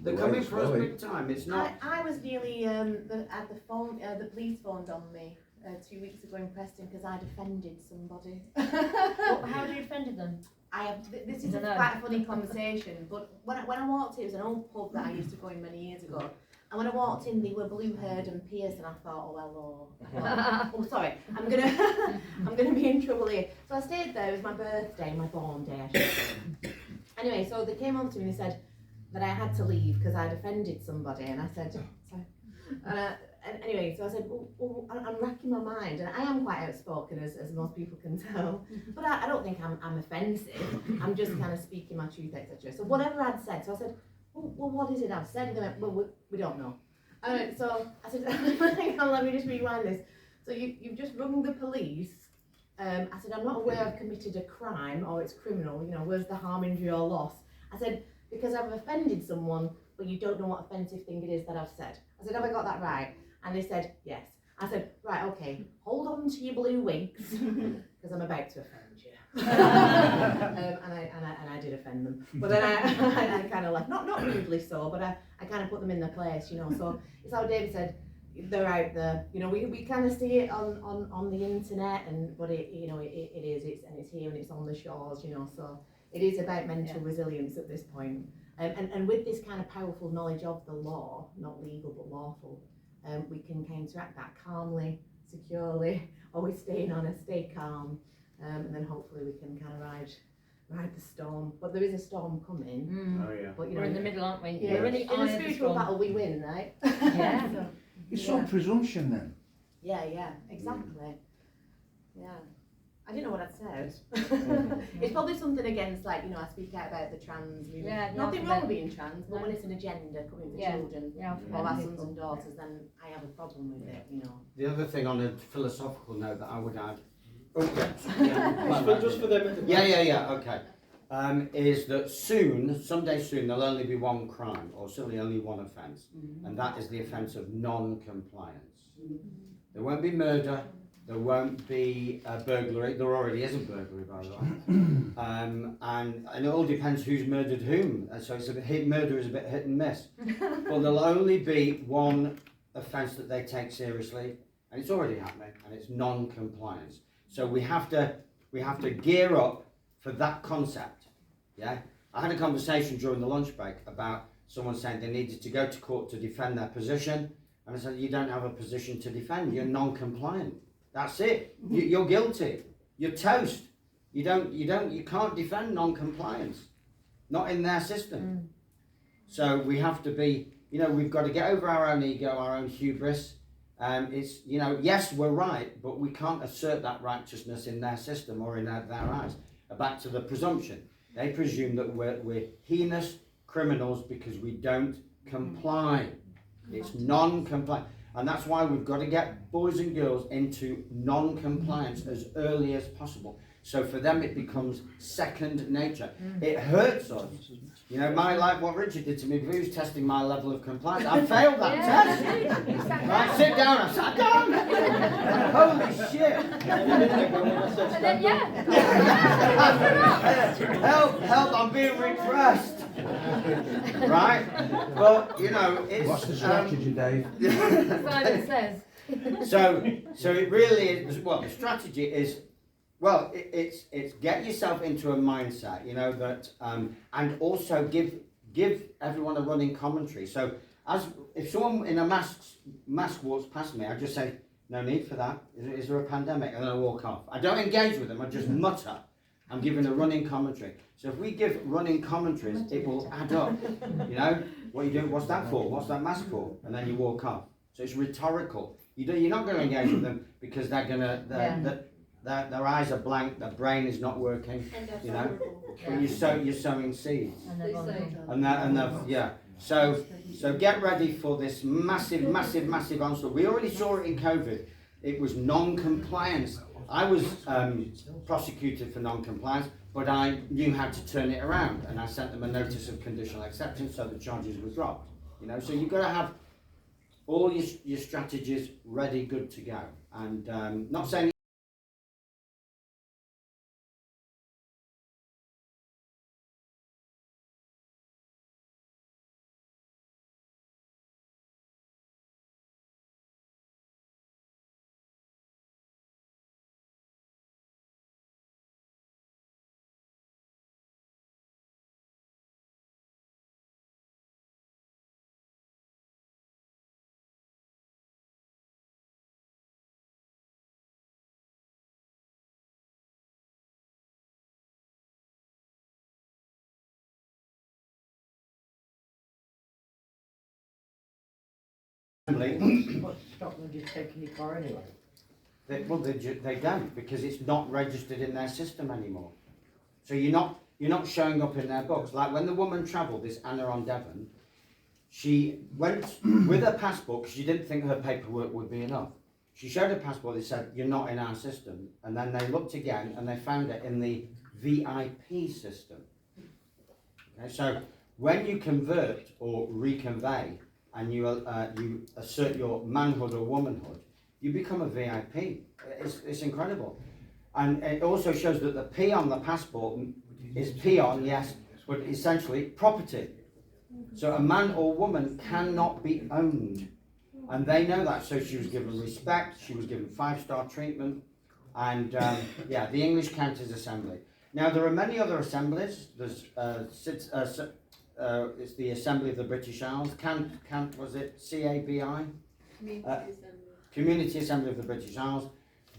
They're coming for us big time. It's not. I was nearly at the phone. The police phoned on me 2 weeks ago in Preston because I'd offended somebody. Well, how have you offended them? This is Dunno. quite a funny conversation, but when I walked in, it was an old pub that I used to go in many years ago. And when I walked in, they were Blue Herd and Pierce, and I thought, oh hello. I thought, oh sorry, I'm gonna be in trouble here. So I stayed there. It was my birthday, my born day, I should say. Anyway, so they came on to me and they said that I had to leave because I'd offended somebody, and I said, sorry. And anyway, so I said, well, I'm racking my mind, and I am quite outspoken, as most people can tell, but I don't think I'm offensive. I'm just kind of speaking my truth, etc. So whatever I'd said, so I said, well, what is it I've said? And they went, well, we don't know. So I said, hang on, let me just rewind this. So you've just rung the police. I said, I'm not aware I've committed a crime or it's criminal, you know, where's the harm, injury or loss? I said, because I've offended someone, but you don't know what offensive thing it is that I've said. I said, have I got that right? And they said, yes. I said, right, okay, hold on to your blue wigs, because I'm about to offend you. and I did offend them. But then I kind of left, not rudely so, but I kind of put them in their place, you know. So it's how David said, they're out there. You know, we kind of see it on the internet, but it is, it's here and it's on the shores, you know. So it is about mental resilience at this point. And with this kind of powerful knowledge of the law, not legal but lawful, we can counteract that calmly, securely, always staying honest, stay calm, and then hopefully we can kind of ride the storm. But there is a storm coming. Oh yeah. But, you We're know, in the middle, aren't we? yeah, We're in the in eye a of the spiritual storm. battle we win, right? Yeah. So, It's yeah. on presumption then. Yeah, exactly. Yeah. I didn't know what I'd said. It's probably something against, like, you know, I speak out about the trans movement. Yeah, the Nothing wrong alphabet. with being trans, but No. when it's an agenda coming for Yeah. children, Yeah, or our sons people. and daughters, then I have a problem with it, you know. The other thing on a philosophical note that I would add. Just for them at the back. Yeah, okay. Is that someday soon, there'll only be one crime, or certainly only one offence, and that is the offence of non-compliance. There won't be murder, there won't be burglary, there already is a burglary, by the way, and it all depends who's murdered whom, so it's murder is a bit hit and miss, but there'll only be one offence that they take seriously, and it's already happening, and it's non-compliance. So we have to gear up for that concept. Yeah, I had a conversation during the lunch break about someone saying they needed to go to court to defend their position, and I said, you don't have a position to defend. You're non-compliant. That's it. You're guilty. You're toast. You can't defend non-compliance. Not in their system. So we have to be. You know, we've got to get over our own ego, our own hubris. It's, you know, yes, we're right, but we can't assert that righteousness in their system or in their eyes. Back to the presumption. They presume that we're heinous criminals because we don't comply. It's non-compliant. And that's why we've got to get boys and girls into non-compliance as early as possible. So for them it becomes second nature. It hurts us. You know, like what Richard did to me, he was testing my level of compliance. I failed that test. Right, sit down. I sat down. Holy shit. And then, Help, I'm being repressed. Right? But, you know, it's... What's the strategy, Dave? Simon says. So it really is, well, the strategy is, well, it's get yourself into a mindset, you know, that, and also give everyone a running commentary. So if someone in a mask walks past me, I just say, no need for that. Is there a pandemic? And then I walk off. I don't engage with them. I just mutter. I'm giving a running commentary. So if we give running commentaries, it will add up. You know, what are you doing? What's that for? What's that mask for? And then you walk off. So it's rhetorical. You're not going to engage with them because they're going to, their eyes are blank, their brain is not working, you know. But you're sowing seeds. So get ready for this massive onslaught. We already saw it in COVID. It was non-compliance. I was prosecuted for non-compliance, but I knew how to turn it around, and I sent them a notice of conditional acceptance, so the charges were dropped. You know, so you've got to have all your strategies ready, good to go, and not saying What's stopping them just taking your car anyway? They don't, because it's not registered in their system anymore. So you're not showing up in their books. Like when the woman travelled, this Anna on Devon, she went with her passport because she didn't think her paperwork would be enough. She showed her passport, they said, you're not in our system. And then they looked again and they found it in the VIP system. Okay, so when you convert or reconvey and you assert your manhood or womanhood, you become a VIP. It's incredible. And it also shows that the P on the passport is P on, yes, but essentially property. So a man or woman cannot be owned. And they know that, so she was given respect, she was given 5-star treatment, and yeah, the English Counties Assembly. Now there are many other assemblies. There's it's the Assembly of the British Isles. Was it CABI? Community Assembly of the British Isles.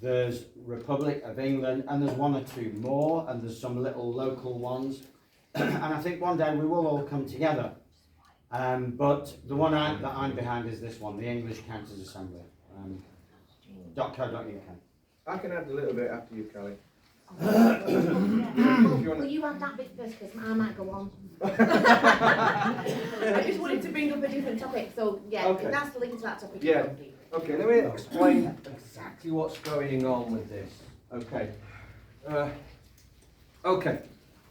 There's Republic of England, and there's one or two more, and there's some little local ones. And I think one day we will all come together. But the one that I'm behind is this one, the English Counties Assembly. .co.uk. I can add a little bit after you, Kelly. Will you have that bit first, because I might go on. I just wanted to bring up a different topic, so yeah, Okay. if that's linked to that topic. Yeah. Okay, let me explain exactly what's going on with this. Okay. Okay.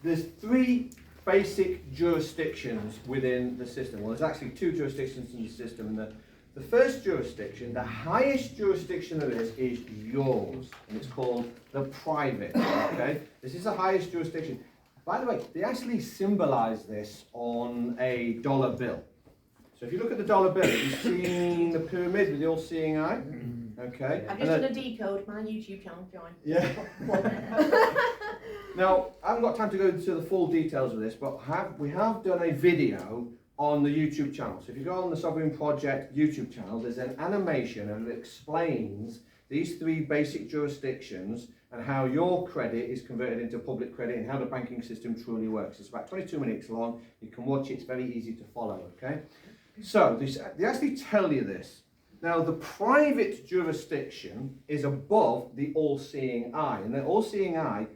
There's 3 basic jurisdictions within the system. Well, there's actually 2 jurisdictions in the system. And the first jurisdiction, the highest jurisdiction of this, is yours, and it's called the private. Okay, this is the highest jurisdiction. By the way, they actually symbolise this on a dollar bill. So if you look at the dollar bill, you've seen the pyramid with the all-seeing eye. Okay. I've just done a decode, my YouTube channel, join. Yeah. Now, I haven't got time to go into the full details of this, but we have done a video on the YouTube channel. So if you go on the Sovereign Project YouTube channel, there's an animation and it explains these 3 basic jurisdictions and how your credit is converted into public credit and how the banking system truly works. It's about 22 minutes long. You can watch it. It's very easy to follow, okay? So they actually tell you this. Now, the private jurisdiction is above the all-seeing eye, and the all-seeing eye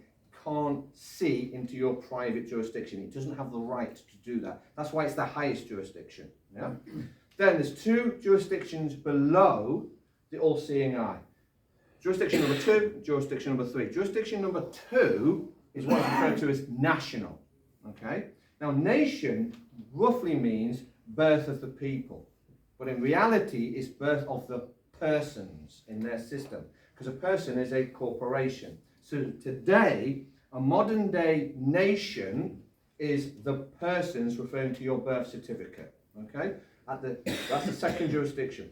can't see into your private jurisdiction. It doesn't have the right to do that. That's why it's the highest jurisdiction. Yeah? Then there's 2 jurisdictions below the all-seeing eye. Jurisdiction number 2, jurisdiction number 3. Jurisdiction number 2 is what's referred to as national. Okay? Now, nation roughly means birth of the people, but in reality it's birth of the persons in their system, because a person is a corporation. So today, a modern day nation is the persons referring to your birth certificate. Okay? That's the second jurisdiction.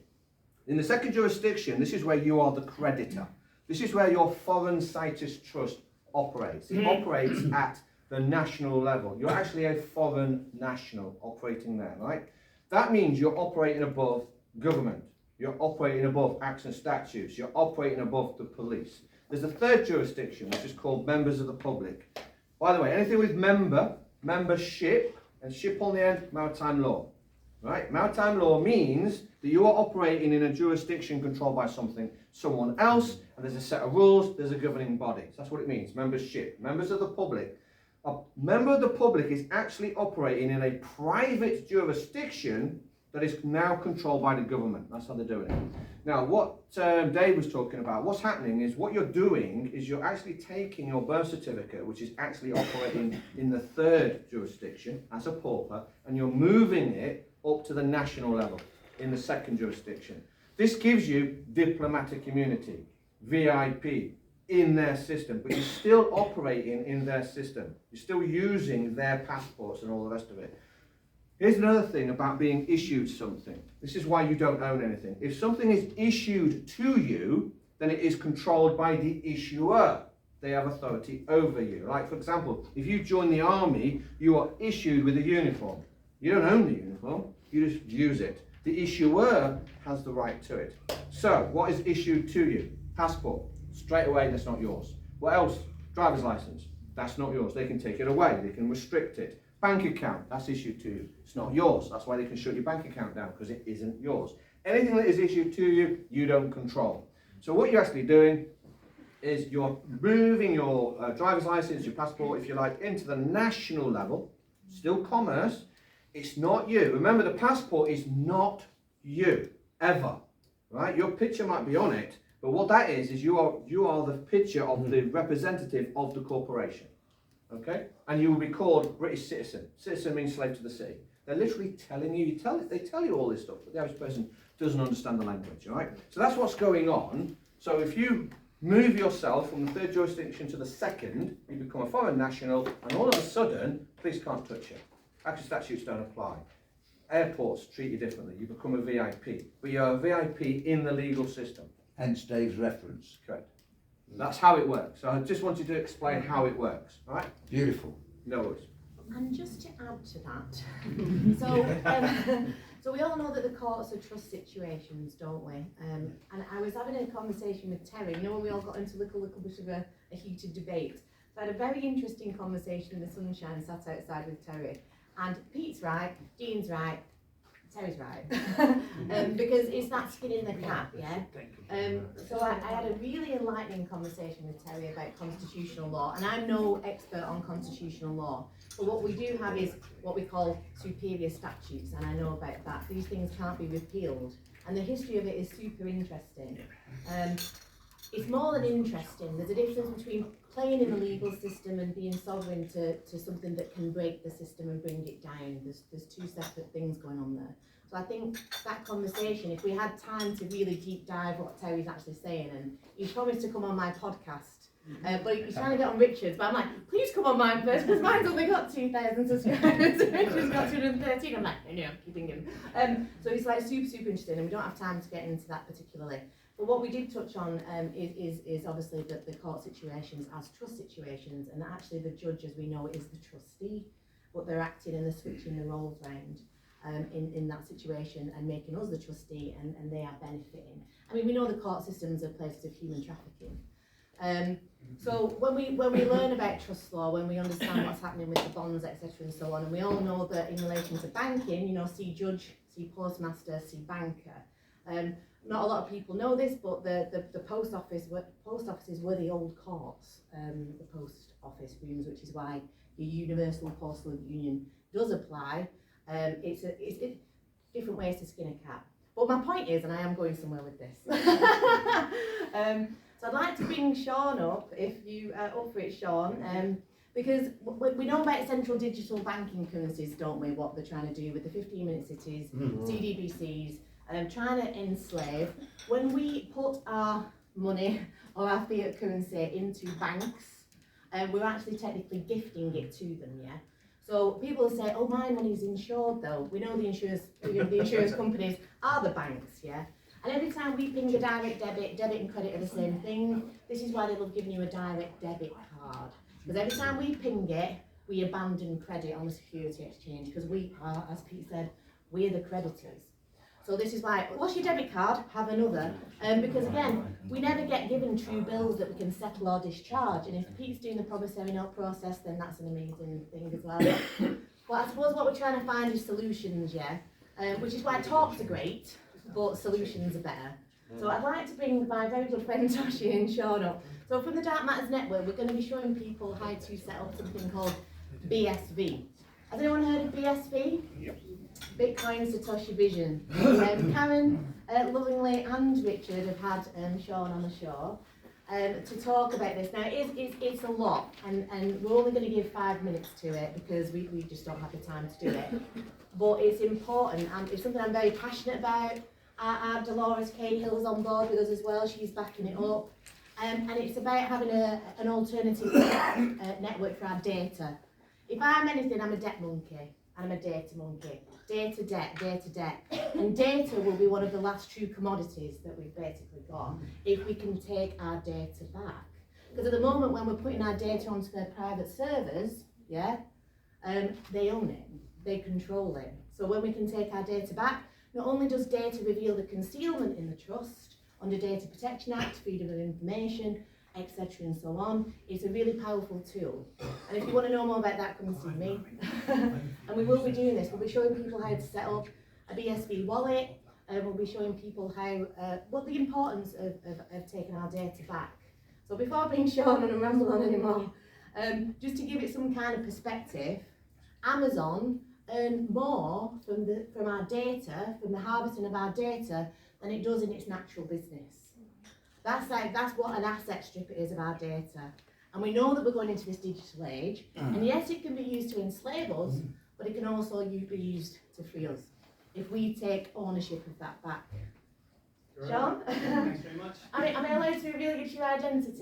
In the second jurisdiction, this is where you are the creditor. This is where your foreign situs trust operates. It operates at the national level. You're actually a foreign national operating there, right? That means you're operating above government. You're operating above acts and statutes. You're operating above the police. There's a third jurisdiction, which is called members of the public. By the way, anything with membership, and ship on the end, maritime law. Right? Maritime law means that you are operating in a jurisdiction controlled by someone else, and there's a set of rules, there's a governing body. So that's what it means, membership. Members of the public. A member of the public is actually operating in a private jurisdiction that is now controlled by the government. That's how they're doing it. Now, what Dave was talking about, what's happening is what you're doing is you're actually taking your birth certificate, which is actually operating in the third jurisdiction as a pauper, and you're moving it up to the national level in the second jurisdiction. This gives you diplomatic immunity, VIP, in their system, but you're still operating in their system. You're still using their passports and all the rest of it. Here's another thing about being issued something. This is why you don't own anything. If something is issued to you, then it is controlled by the issuer. They have authority over you. Like, for example, if you join the army, you are issued with a uniform. You don't own the uniform, you just use it. The issuer has the right to it. So, what is issued to you? Passport. Straight away, that's not yours. What else? Driver's license. That's not yours. They can take it away. They can restrict it. Bank account. That's issued to you. It's not yours. That's why they can shut your bank account down, because it isn't yours. Anything that is issued to you, you don't control. So what you're actually doing is you're moving your driver's license, your passport, if you like, into the national level, still commerce. It's not you. Remember, the passport is not you, ever, right? Your picture might be on it, but what that is you are the picture of the representative of the corporation, okay? And you will be called British citizen. Citizen means slave to the city. They're literally telling you, they tell you all this stuff, but the average person doesn't understand the language, all right? So that's what's going on. So if you move yourself from the third jurisdiction to the second, you become a foreign national, and all of a sudden, police can't touch you. Actually, statutes don't apply. Airports treat you differently. You become a VIP, but you're a VIP in the legal system. Hence Dave's reference. Correct. That's how it works. So I just wanted to explain how it works, all right? Beautiful. No worries. And just to add to that, so we all know that the courts are trust situations, don't we? And I was having a conversation with Terry, you know, when we all got into a little bit of a heated debate. So I had a very interesting conversation in the sunshine, sat outside with Terry. And Pete's right, Dean's right, Terry's right. Because it's that skin in the cat, yeah? So I had a really enlightening conversation with Terry about constitutional law, and I'm no expert on constitutional law, but what we do have is what we call superior statutes, and I know about that. These things can't be repealed, and the history of it is super interesting. It's more than interesting. There's a difference between playing in the legal system and being sovereign to something that can break the system and bring it down. There's two separate things going on there. So I think that conversation, if we had time to really deep dive what Terry's actually saying, and he promised to come on my podcast, but he's trying to get on Richard's, but I'm like, please come on mine first, because mine's only got 2,000 subscribers, and Richard's got 213. I'm like, no, I'm keeping him. So it's like super interesting, and we don't have time to get into that particularly. But what we did touch on is obviously the court situations as trust situations, and actually the judge, as we know, is the trustee, but they're acting and they're switching the roles round in that situation and making us the trustee, and they are benefiting. I mean, we know the court systems are places of human trafficking. So when we learn about trust law, when we understand what's happening with the bonds, etc., and so on, and we all know that in relation to banking, you know, see judge, see postmaster, see banker. Not a lot of people know this, but the post offices were the old courts, the post office rooms, which is why your universal postal union does apply. It's different ways to skin a cat. But my point is, and I am going somewhere with this. So I'd like to bring Sean up, if you are up for it, Sean, because we know about central digital banking currencies, don't we? What they're trying to do with the 15-minute cities, CDBCs. Trying to enslave. When we put our money or our fiat currency into banks, we're actually technically gifting it to them, yeah? So people say, oh, my money's insured though. We know the insurance companies are the banks, yeah? And every time we ping a direct debit and credit are the same thing. This is why they love giving you a direct debit card. Because every time we ping it, we abandon credit on the security exchange, because we are, as Pete said, we're the creditors. So this is why, what's your debit card? Have another. Because again, we never get given true bills that we can settle or discharge. And if Pete's doing the promissory note process, then that's an amazing thing as well. But I suppose what we're trying to find is solutions, yeah? Which is why talks are great, but solutions are better. So I'd like to bring my very good friend Toshi and Sean up. So from the Dark Matters Network, we're going to be showing people how to set up something called BSV. Has anyone heard of BSV? Yep. Bitcoin Satoshi Vision. Karen, lovingly, and Richard have had Sean on the show to talk about this. Now, it's a lot, and we're only going to give 5 minutes to it because we just don't have the time to do it. But it's important, and it's something I'm very passionate about. Our Dolores Cahill's on board with us as well. She's backing it up. And it's about having an alternative network for our data. If I'm anything, I'm a debt monkey, and I'm a data monkey. Data, debt. And data will be one of the last true commodities that we've basically got if we can take our data back. Because at the moment, when we're putting our data onto their private servers, yeah, they own it, they control it. So when we can take our data back, not only does data reveal the concealment in the trust under Data Protection Act, freedom of information, etc. and so on, it's a really powerful tool. And if you want to know more about that, come and see me. And we will be doing this. We'll be showing people how to set up a BSV wallet, we'll be showing people how, what the importance of taking our data back. So before being shown and ramble on anymore, just to give it some kind of perspective, Amazon earn more from our data, from the harvesting of our data, than it does in its natural business. That's what an asset strip is of our data. And we know that we're going into this digital age, and yes, it can be used to enslave us, but it can also be used to free us, if we take ownership of that back. Sean? Thanks very much. Am I allowed to reveal your identity?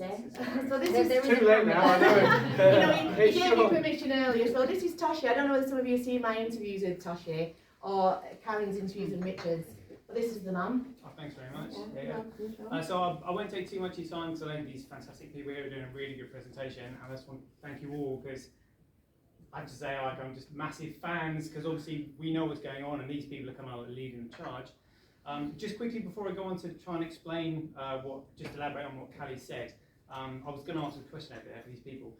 So this is Too late now, I know it. you gave me permission earlier, so this is Toshi. I don't know whether some of you have seen my interviews with Toshi, or Karen's interviews with Richard's, but this is the mum. Oh, thanks very much. So I won't take too much of your time, because I know these fantastic people here are doing a really good presentation, and I just want to thank you all, because I have to say, like, I'm just massive fans, because obviously we know what's going on, and these people are coming out leading the charge. Just quickly before I go on to try and explain just elaborate on what Callie said, I was going to ask a question over there for these people.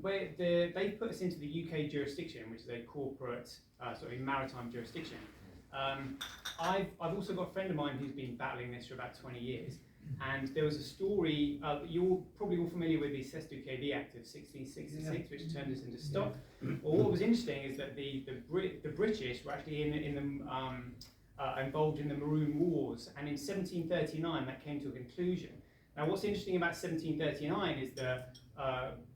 They put us into the UK jurisdiction, which is a corporate, maritime jurisdiction. I've also got a friend of mine who's been battling this for about 20 years, and there was a story, you're probably all familiar with the Sestu-KB Act of 1666, which turned us into stock. Well, what was interesting is that the British were actually involved in the Maroon Wars, and in 1739 that came to a conclusion. Now what's interesting about 1739 is that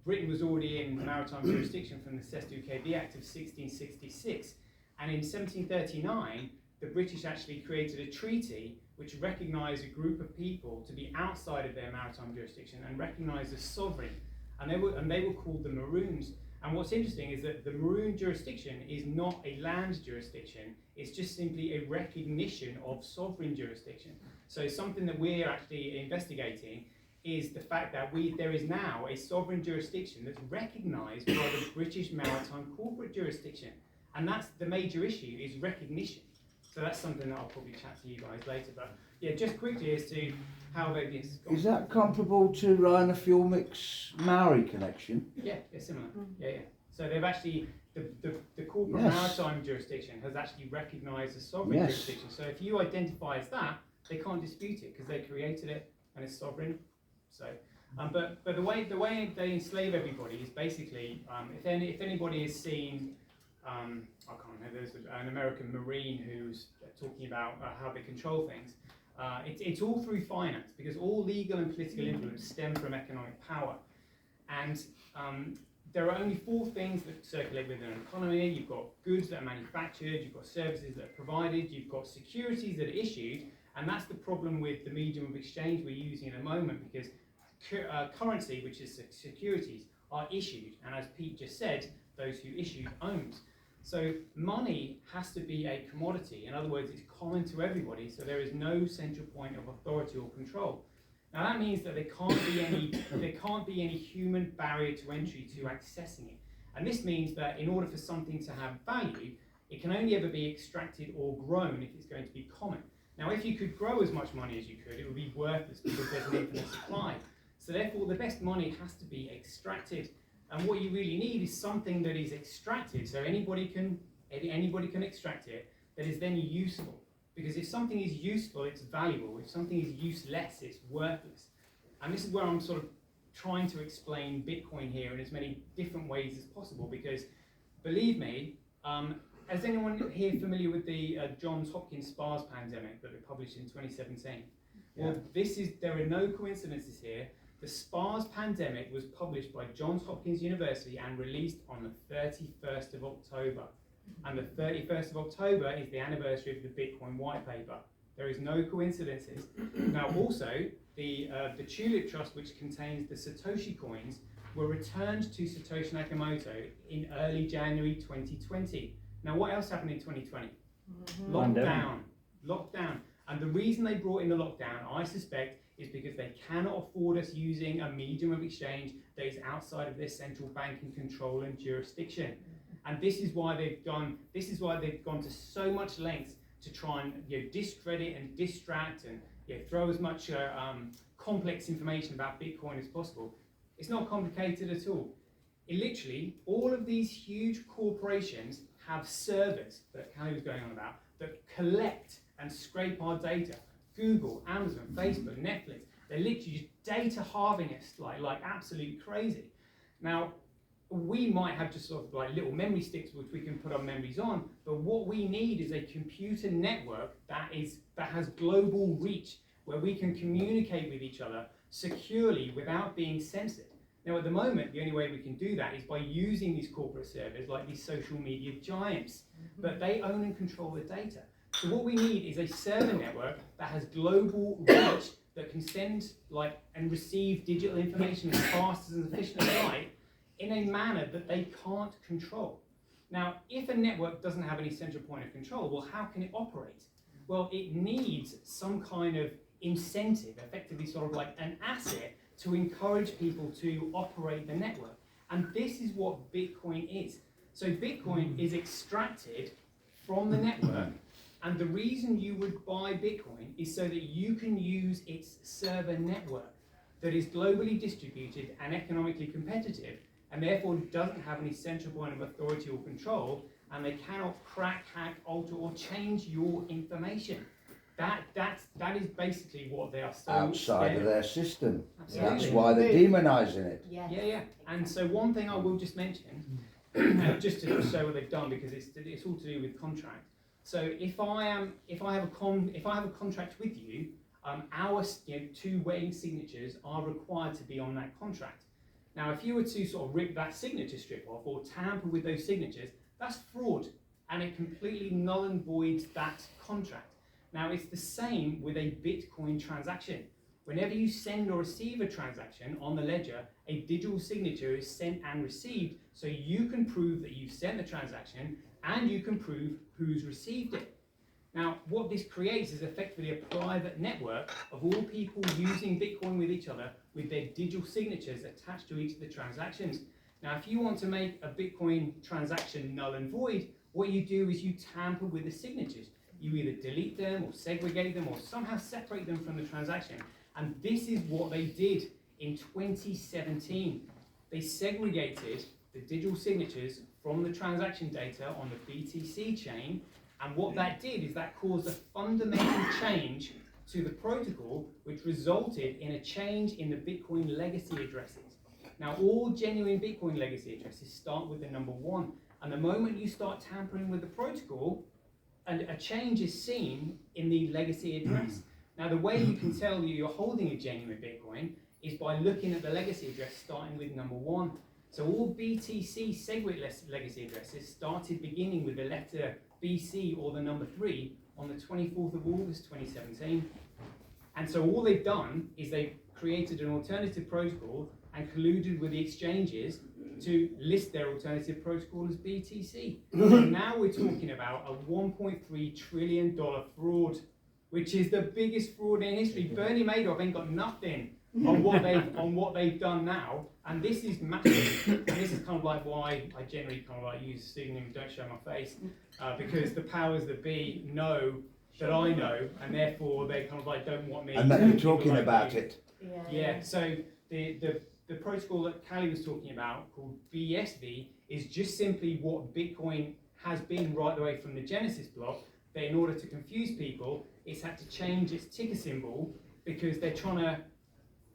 Britain was already in maritime jurisdiction from the Sestu-KB Act of 1666, and in 1739 the British actually created a treaty which recognised a group of people to be outside of their maritime jurisdiction and recognised as sovereign, and they were called the Maroons. And what's interesting is that the Maroon jurisdiction is not a land jurisdiction, it's just simply a recognition of sovereign jurisdiction. So something that we're actually investigating is the fact that there is now a sovereign jurisdiction that's recognised by the British Maritime Corporate Jurisdiction. And that's the major issue, is recognition. So that's something that I'll probably chat to you guys later. But yeah, just quickly as to how they... Yes, is that comparable to Ryanair Fuel Mix Maori connection? Yeah, it's similar. Yeah. So they've actually, the corporate maritime jurisdiction has actually recognised a sovereign jurisdiction. So if you identify as that, they can't dispute it because they created it and it's sovereign. So, but the way they enslave everybody is basically, if anybody has seen, I can't remember, there's an American Marine who's talking about how they control things. It's all through finance, because all legal and political influence stem from economic power. And there are only 4 things that circulate within an economy. You've got goods that are manufactured, you've got services that are provided, you've got securities that are issued, and that's the problem with the medium of exchange we're using at the moment, because currency, which is securities, are issued, and as Pete just said, those who issue owns. So money has to be a commodity. In other words, it's common to everybody, so there is no central point of authority or control. Now that means that there can't be any human barrier to entry to accessing it. And this means that in order for something to have value, it can only ever be extracted or grown if it's going to be common. Now if you could grow as much money as you could, it would be worthless because there's an infinite supply. So therefore the best money has to be extracted. And what you really need is something that is extracted, so anybody can extract it, that is then useful. Because if something is useful, it's valuable. If something is useless, it's worthless. And this is where I'm sort of trying to explain Bitcoin here in as many different ways as possible, because believe me, is anyone here familiar with the Johns Hopkins SPARS pandemic that they published in 2017? Well, there are no coincidences here. The SPARS pandemic was published by Johns Hopkins University and released on the 31st of October. And the 31st of October is the anniversary of the Bitcoin white paper. There is no coincidences. Now also, the Tulip Trust, which contains the Satoshi coins, were returned to Satoshi Nakamoto in early January 2020. Now what else happened in 2020? Lockdown. And the reason they brought in the lockdown, I suspect, is because they cannot afford us using a medium of exchange that is outside of their central banking control and jurisdiction. And this is why they've gone to so much lengths to try and discredit and distract and throw as much complex information about Bitcoin as possible. It's not complicated at all. Literally, all of these huge corporations have servers that Callie was going on about that collect and scrape our data. Google, Amazon, Facebook, Netflix, they're literally just data halving us like absolutely crazy. Now, we might have just sort of like little memory sticks which we can put our memories on, but what we need is a computer network that has global reach, where we can communicate with each other securely without being censored. Now, at the moment, the only way we can do that is by using these corporate servers like these social media giants, but they own and control the data. So what we need is a server network that has global reach, that can send and receive digital information as fast and efficient as light in a manner that they can't control. Now, if a network doesn't have any central point of control, well, how can it operate? Well, it needs some kind of incentive, effectively sort of like an asset, to encourage people to operate the network. And this is what Bitcoin is. So Bitcoin is extracted from the network, and the reason you would buy Bitcoin is so that you can use its server network that is globally distributed and economically competitive, and therefore doesn't have any central point of authority or control, and they cannot crack, hack, alter, or change your information. That is basically what they are so outside of their system. Absolutely. That's why they're demonising it. Yeah. And so one thing I will just mention, just to show what they've done, because it's all to do with contract. So if I have a contract with you, our two wedding signatures are required to be on that contract. Now, if you were to sort of rip that signature strip off or tamper with those signatures, that's fraud, and it completely null and voids that contract. Now, it's the same with a Bitcoin transaction. Whenever you send or receive a transaction on the ledger, a digital signature is sent and received, so you can prove that you've sent the transaction and you can prove who's received it. Now, what this creates is effectively a private network of all people using Bitcoin with each other with their digital signatures attached to each of the transactions. Now, if you want to make a Bitcoin transaction null and void, what you do is you tamper with the signatures. You either delete them or segregate them or somehow separate them from the transaction. And this is what they did in 2017. They segregated the digital signatures from the transaction data on the BTC chain. And what that did is that caused a fundamental change to the protocol, which resulted in a change in the Bitcoin legacy addresses. Now, all genuine Bitcoin legacy addresses start with the number 1. And the moment you start tampering with the protocol, and a change is seen in the legacy address. Now, the way you can tell you're holding a genuine Bitcoin is by looking at the legacy address starting with number 1. So all BTC SegWit legacy addresses started beginning with the letter BC or the number 3 on the 24th of August 2017. And so all they've done is they've created an alternative protocol and colluded with the exchanges to list their alternative protocol as BTC. And now we're talking about a $1.3 trillion fraud, which is the biggest fraud in history. Bernie Madoff ain't got nothing on what they've done now, and this is massive. And this is kind of like why I generally kind of like use pseudonym, don't show my face, because the powers that be know that I know, and therefore they kind of like don't want me. And that you're talking about it. Yeah. So the protocol that Callie was talking about, called BSV, is just simply what Bitcoin has been right the way from the Genesis block. But in order to confuse people, it's had to change its ticker symbol because they're trying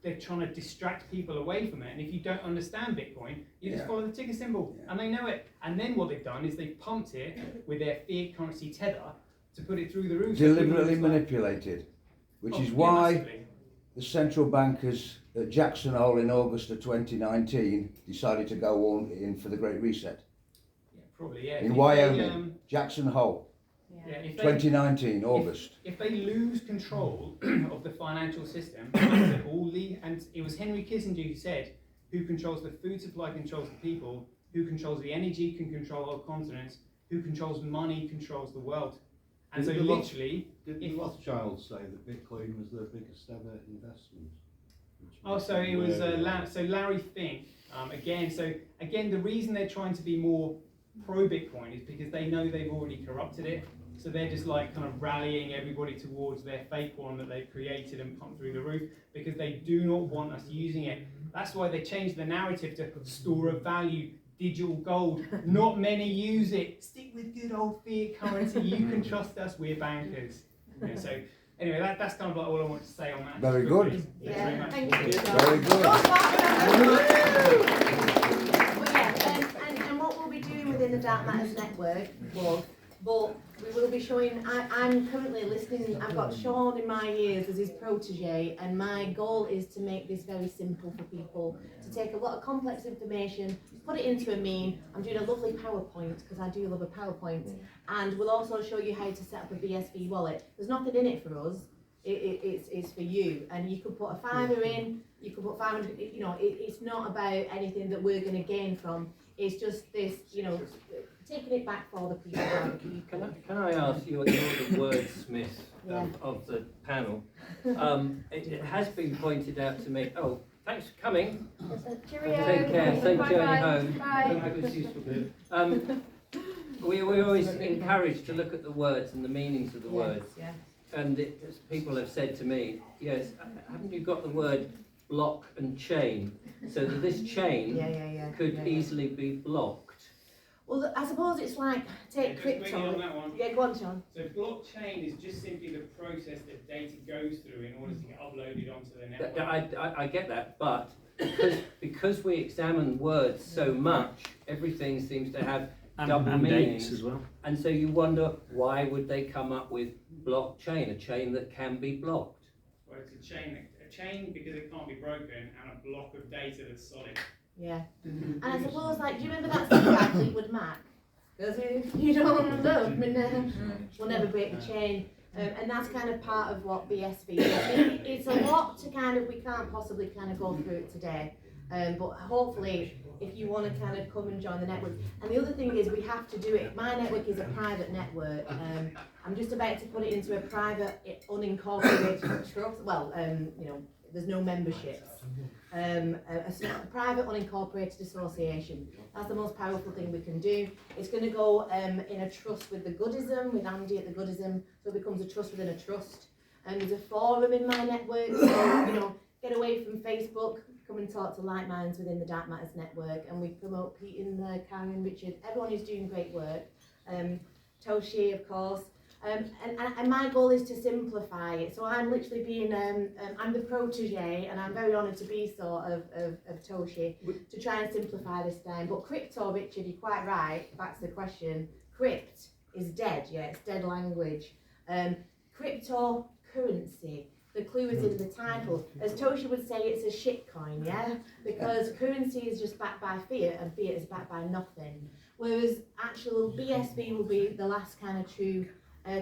to distract people away from it. And if you don't understand Bitcoin, you just follow the ticker symbol, and they know it. And then what they've done is they've pumped it with their fiat currency tether to put it through the roof. Deliberately manipulated, which is why the central bankers at Jackson Hole in August of 2019 decided to go all in for the Great Reset. Yeah, probably, yeah. In Wyoming, Jackson Hole. Yeah, 2019, August. If they lose control of the financial system, and it was Henry Kissinger who said, who controls the food supply controls the people, who controls the energy can control whole continents, who controls money controls the world. And so literally... Did the Rothschilds say that Bitcoin was their biggest ever investment? So it was so Larry Fink, again, the reason they're trying to be more pro-Bitcoin is because they know they've already corrupted it. So they're just like kind of rallying everybody towards their fake one that they've created and pumped through the roof, because they do not want us using it. That's why they changed the narrative to store of value, digital gold. Not many use it. Stick with good old fiat currency. You can trust us, we're bankers. Yeah, so anyway, that's kind of like all I want to say on that. Very good. Thanks very much. Thank you. Very good. But yeah, and what we'll be doing within the Dark Matters Network, but we will be showing, I'm currently listening, I've got Sean in my ears as his protege, and my goal is to make this very simple for people, to take a lot of complex information, put it into a meme. I'm doing a lovely PowerPoint, because I do love a PowerPoint, and we'll also show you how to set up a BSV wallet. There's nothing in it for us, it's for you, and you could put a £5 in, you could put 500, you know, it's not about anything that we're going to gain from, it's just this, you know, taking it back for the people. Can I ask you, you're the wordsmith of the panel. It has been pointed out to me, oh, thanks for coming. Cheerio. Take care, safe journey home. Bye. Hope it's useful. We're always encouraged to look at the words and the meanings of the words. Yeah. And as people have said to me, yes, haven't you got the word block and chain? So that this chain could easily be blocked. Well, I suppose it's like, take crypto. On that one. Yeah, go on, John. So blockchain is just simply the process that data goes through in order to get uploaded onto the network. I get that, but because we examine words so much, everything seems to have double meanings as well. And so you wonder, why would they come up with blockchain, a chain that can be blocked? Well, it's a chain because it can't be broken, and a block of data that's solid. Yeah. And I suppose, like, do you remember that song by Fleetwood Mac? Because if you don't love me now, we'll never break the chain. And that's kind of part of what BSV is. It's a lot to kind of, we can't possibly kind of go through it today. But hopefully, if you want to kind of come and join the network. And the other thing is, we have to do it. My network is a private network. I'm just about to put it into a private, unincorporated trust. Well, you know, there's no memberships. A private unincorporated association. That's the most powerful thing we can do. It's going to go in a trust with the Goodism, with Andy at the Goodism, so it becomes a trust within a trust. And there's a forum in my network, so, you know, get away from Facebook, come and talk to like minds within the Dark Matters Network, and we promote Pete and Karen, Richard, everyone who's doing great work. Toshi, of course. And my goal is to simplify it. So I'm literally being, I'm the protege, and I'm very honoured to be so of Toshi, to try and simplify this down. But crypto, Richard, you're quite right, back to the question, crypt is dead, yeah, it's dead language. Cryptocurrency, the clue is in the title. As Toshi would say, it's a shitcoin, yeah? Because currency is just backed by fiat, and fiat is backed by nothing. Whereas actual BSV will be the last kind of true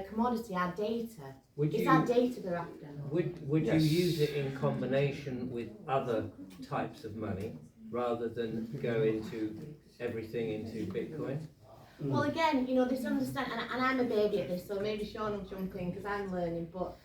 commodity, our data. Our data they're after. Would you use it in combination with other types of money rather than go into everything into Bitcoin? Well, again, you know, this understand, and I'm a baby at this, so maybe Sean will jump in because I'm learning, but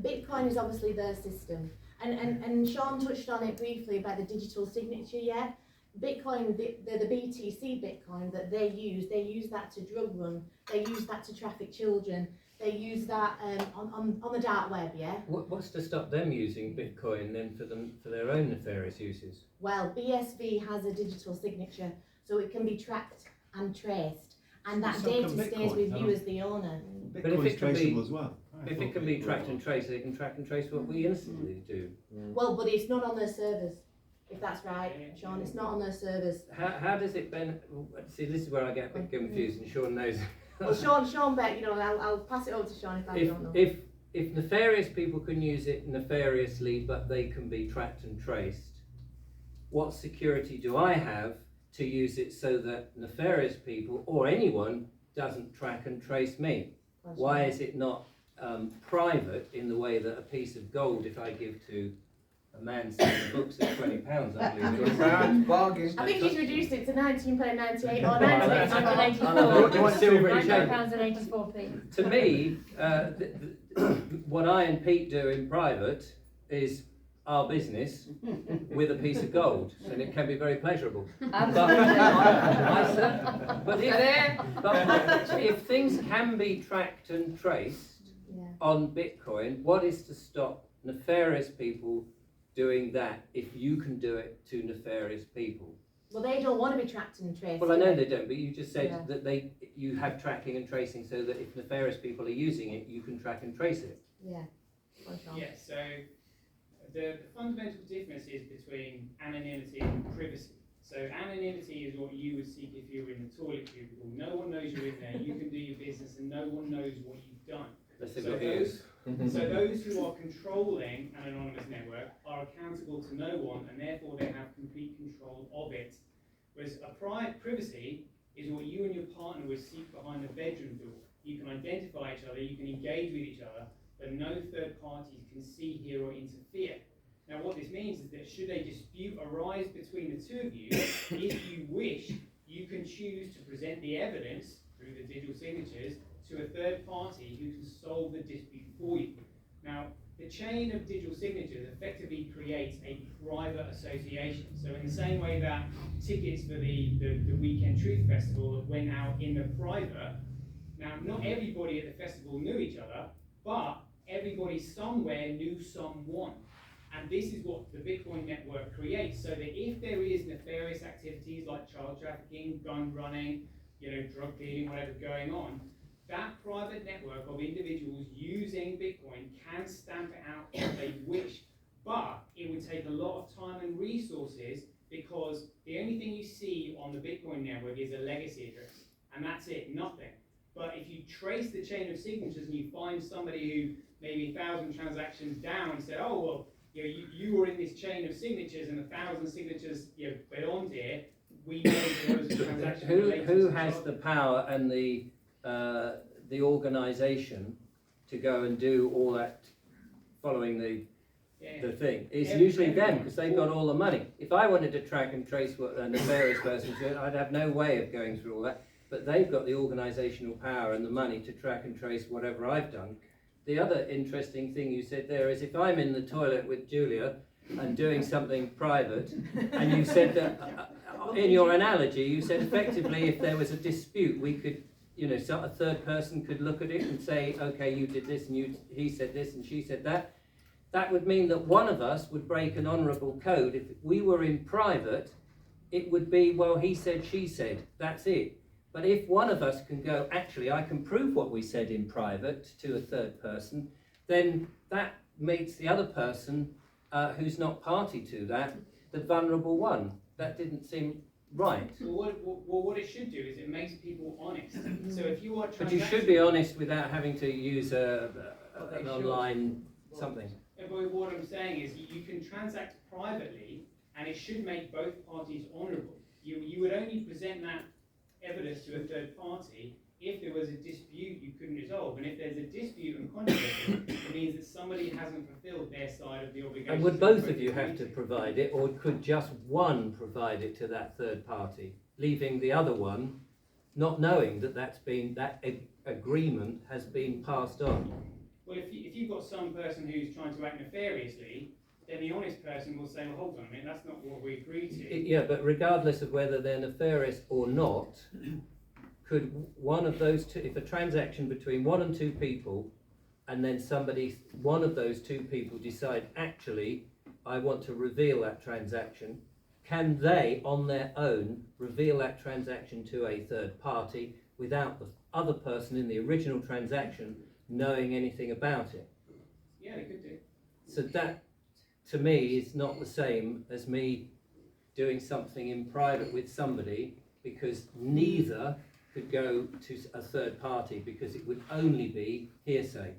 Bitcoin is obviously their system. And Sean touched on it briefly about the digital signature, yeah? Bitcoin, the BTC Bitcoin that they use that to drug run, they use that to traffic children, they use that on the dark web, yeah? What's to stop them using Bitcoin then for their own nefarious uses? Well, BSV has a digital signature, so it can be tracked and traced, and that data stays with you as the owner. But if it can be, as well. If it can be tracked and traced, they can track and trace what we instantly do. Well, but it's not on their servers. If that's right, Sean, it's not on their servers. How does it see, this is where I get a bit confused, and Sean knows. Well, Sean bet, you know, I'll pass it over to Sean if I don't know. If nefarious people can use it nefariously, but they can be tracked and traced, what security do I have to use it so that nefarious people, or anyone, doesn't track and trace me? Why is it not private in the way that a piece of gold, if I give to a man selling books at £20, I believe. Bargain. I think he's reduced it to £19.98 or £19.84. To me, what I and Pete do in private is our business with a piece of gold, and it can be very pleasurable. But if things can be tracked and traced on Bitcoin, what is to stop nefarious people doing that if you can do it to nefarious people? Well, they don't want to be tracked and traced. Well, I know they don't, but you just said Yeah. that you have tracking and tracing so that if nefarious people are using it, you can track and trace it. Yeah. Yeah, so the fundamental difference is between anonymity and privacy. So anonymity is what you would seek if you were in the toilet cubicle. No one knows you're in there, you can do your business and no one knows what you've done. Unless they've So got those, ears. so those who are controlling an anonymous network are accountable to no one and therefore they have complete control of it. Whereas a privacy is what you and your partner would seek behind the bedroom door. You can identify each other, you can engage with each other, but no third parties can see, hear or interfere. Now what this means is that should a dispute arise between the two of you, if you wish, you can choose to present the evidence through the digital signatures to a third party who can solve the dispute for you. Now, the chain of digital signatures effectively creates a private association. So in the same way that tickets for the Weekend Truth Festival went out in the private, now not everybody at the festival knew each other, but everybody somewhere knew someone. And this is what the Bitcoin network creates, so that if there is nefarious activities like child trafficking, gun running, drug dealing, whatever going on, that private network of individuals using Bitcoin can stamp it out if they wish. But it would take a lot of time and resources because the only thing you see on the Bitcoin network is a legacy address. And that's it, nothing. But if you trace the chain of signatures and you find somebody who maybe 1,000 transactions down and said, oh, well, you were in this chain of signatures and 1,000 signatures beyond here, we know there was a transaction. Who has the power and the organisation to go and do all that following the thing? It's usually them because they've got all the money. If I wanted to track and trace what a nefarious person's doing, I'd have no way of going through all that. But they've got the organisational power and the money to track and trace whatever I've done. The other interesting thing you said there is if I'm in the toilet with Julia and doing something private, and you said that in your analogy, you said effectively if there was a dispute, we could, so a third person could look at it and say, okay, you did this and he said this and she said that. That would mean that one of us would break an honourable code. If we were in private, it would be, well, he said, she said, that's it. But if one of us can go, actually, I can prove what we said in private to a third person, then that makes the other person who's not party to that the vulnerable one. That didn't seem right. Well, what it should do is it makes people honest. So if you are But you should be honest without having to use an online something. But what I'm saying is you can transact privately and it should make both parties honourable. You would only present that evidence to a third party if there was a dispute you couldn't resolve. And if there's a dispute and controversy, it means that somebody hasn't fulfilled their side of the obligation. And would both of you have to provide it, or could just one provide it to that third party, leaving the other one not knowing that that agreement has been passed on? Well, if you've got some person who's trying to act nefariously, then the honest person will say, well, hold on a minute, that's not what we agreed to. Yeah, but regardless of whether they're nefarious or not, could one of those two, if a transaction between one and two people, and then one of those two people decide, actually, I want to reveal that transaction, can they, on their own, reveal that transaction to a third party without the other person in the original transaction knowing anything about it? Yeah, they could do. So that, to me, is not the same as me doing something in private with somebody, because neither could go to a third party because it would only be hearsay.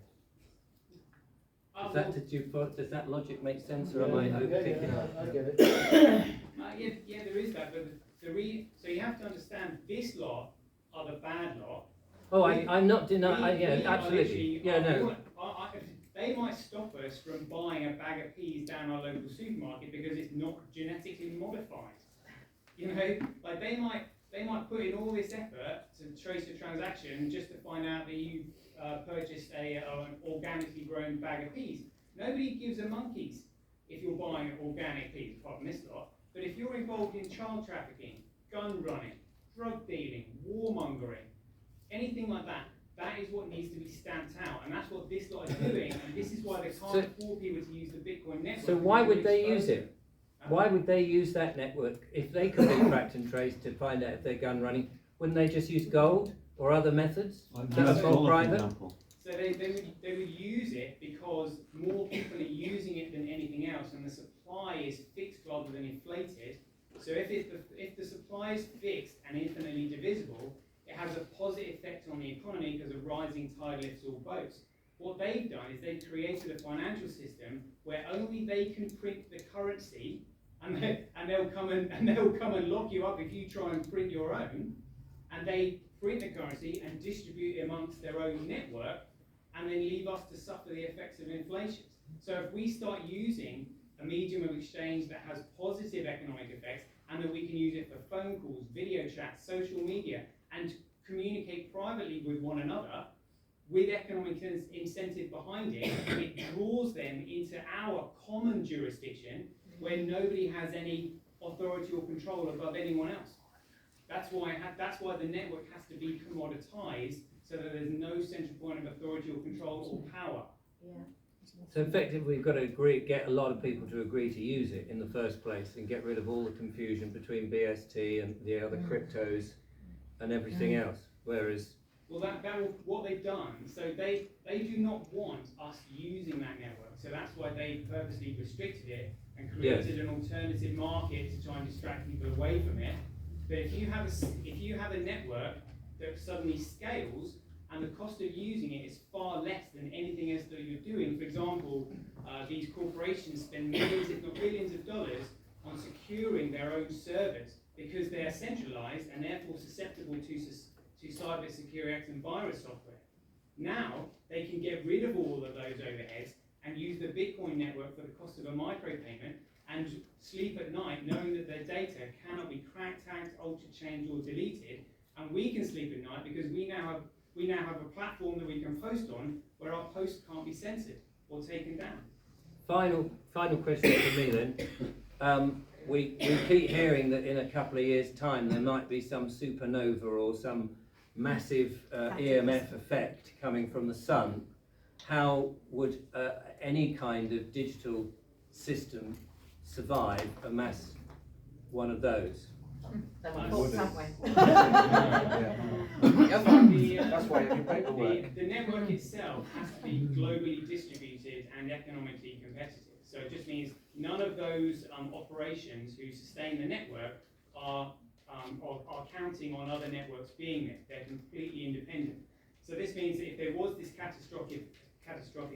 Does that logic make sense, or am I overthinking it? I get it. Yeah, there is that, but so you have to understand this lot are the bad lot. Oh, I'm not denying. Yeah, absolutely. Yeah, no. They might stop us from buying a bag of peas down our local supermarket because it's not genetically modified. Like they might put in all this effort to trace a transaction just to find out that you purchased an organically grown bag of peas. Nobody gives a monkeys if you're buying organic peas, apart from this lot. But if you're involved in child trafficking, gun running, drug dealing, warmongering, anything like that, that is what needs to be stamped out, and that's what this lot is doing, and this is why they can't afford people to use the Bitcoin network. So why would they use it? Why would they use that network if they could be tracked and traced to find out if they're gun running? Wouldn't they just use gold or other methods? That's all private. So they would use it because more people are using it than anything else, and the supply is fixed rather than inflated. So if the supply is fixed and infinitely divisible, it has a positive effect on the economy because a rising tide lifts all boats. What they've done is they've created a financial system where only they can print the currency, and they'll come and lock you up if you try and print your own, and they print the currency and distribute it amongst their own network, and then leave us to suffer the effects of inflation. So if we start using a medium of exchange that has positive economic effects, and that we can use it for phone calls, video chats, social media, and communicate privately with one another, with economic incentive behind it, it draws them into our common jurisdiction where nobody has any authority or control above anyone else. That's why the network has to be commoditized, so that there's no central point of authority or control or power. Yeah. So effectively, we've got to get a lot of people to agree to use it in the first place, and get rid of all the confusion between BST and the other cryptos and everything else. Whereas, well, what they've done. So they do not want us using that network. So that's why they purposely restricted it and created an alternative market to try and distract people away from it. But if you have a network that suddenly scales, and the cost of using it is far less than anything else that you're doing. For example, these corporations spend millions, if not billions of dollars on securing their own servers because they are centralized and therefore susceptible to cyber security and virus software. Now, they can get rid of all of those overheads and use the Bitcoin network for the cost of a micropayment and sleep at night knowing that their data cannot be cracked, hacked, altered, changed, or deleted. And we can sleep at night because we now have a platform that we can post on where our posts can't be censored or taken down. Final question for me then. We keep hearing that in a couple of years' time there might be some supernova or some massive EMF effect coming from the sun. How would any kind of digital system survive a mass one of those? That's why the network itself has to be globally distributed and economically competitive. So it just means none of those operations who sustain the network are counting on other networks being there. They're completely independent. So this means that if there was this catastrophic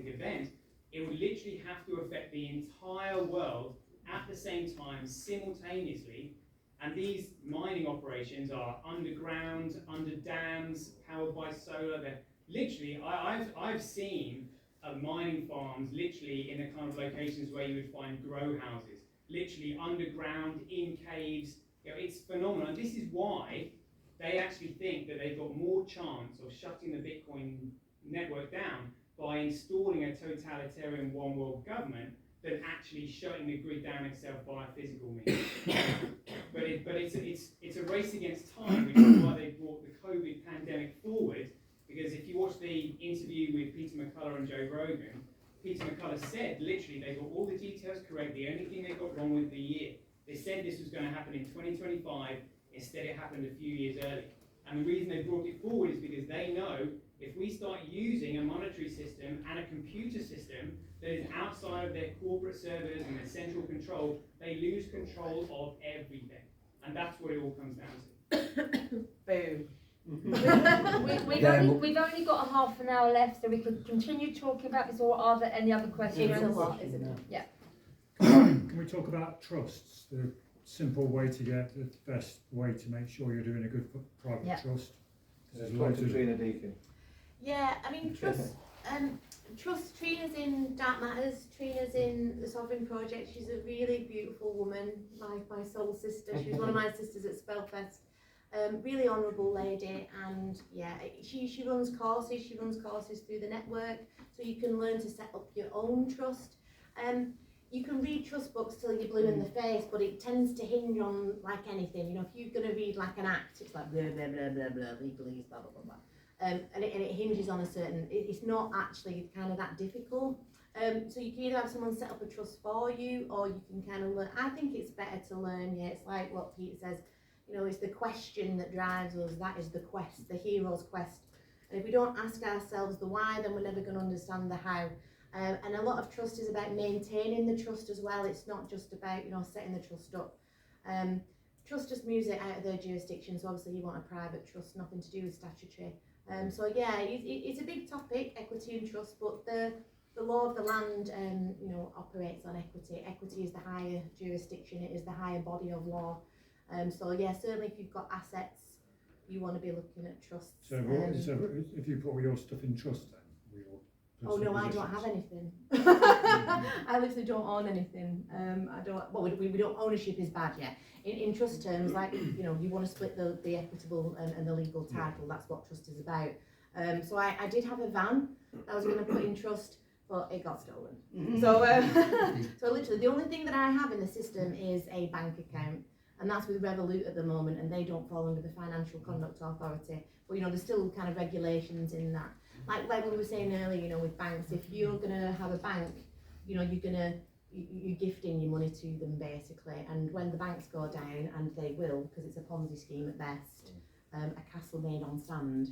event, it would literally have to affect the entire world at the same time, simultaneously. And these mining operations are underground, under dams, powered by solar. They're literally, I've seen mining farms literally in the kind of locations where you would find grow houses, literally underground, in caves. You know, it's phenomenal. And this is why they actually think that they've got more chance of shutting the Bitcoin network down by installing a totalitarian one world government than actually shutting the grid down itself by physical means. but it's a race against time, which is why they brought the COVID pandemic forward. Because if you watch the interview with Peter McCullough and Joe Rogan, Peter McCullough said literally they got all the details correct. The only thing they got wrong was the year. They said this was going to happen in 2025. Instead, it happened a few years earlier. And the reason they brought it forward is because they know if we start using a monetary system and a computer system that is outside of their corporate servers and their central control, they lose control of everything. And that's what it all comes down to. Boom. We've only got a half an hour left, so we could continue talking about this, or are there any other questions? It's a lot, isn't it? Yeah. Can we talk about trusts? The simple way to get the best way to make sure you're doing a good private trust. There's loads of Yeah, I mean, trust, Trina's in Dark Matters, Trina's in the Sovereign Project. She's a really beautiful woman, my soul sister. She was one of my sisters at Spellfest. Really honourable lady, and yeah, she runs courses. She runs courses through the network, so you can learn to set up your own trust. You can read trust books till you're blue in the face, but it tends to hinge on like anything. You know, if you're going to read like an act, it's like blah blah blah blah blah, legalese, blah blah blah blah. And it hinges on a certain. It's not actually kind of that difficult. So you can either have someone set up a trust for you, or you can kind of learn. I think it's better to learn, yeah. It's like what Peter says, you know, it's the question that drives us. That is the quest, the hero's quest. And if we don't ask ourselves the why, then we're never going to understand the how. And a lot of trust is about maintaining the trust as well. It's not just about, you know, setting the trust up. Trust just moves it out of their jurisdiction, so obviously you want a private trust, nothing to do with statutory. So yeah, it's a big topic, equity and trust, but the law of the land, you know, operates on equity. Equity is the higher jurisdiction, it is the higher body of law. So yeah, certainly if you've got assets, you want to be looking at trusts. So, so if you put all your stuff in trust then? Oh no, I don't have anything. I literally don't own anything. I don't. Well, we don't. Ownership is bad, yeah. In trust terms, like, you know, you want to split the equitable and the legal title. That's what trust is about. So I did have a van that I was going to put in trust, but it got stolen. So so literally the only thing that I have in the system is a bank account, and that's with Revolut at the moment, and they don't fall under the Financial Conduct Authority. But you know, there's still kind of regulations in that. Like we were saying earlier, you know, with banks, if you're gonna have a bank, you know, you're gifting your money to them basically, and when the banks go down, and they will, because it's a Ponzi scheme at best, a castle made on sand.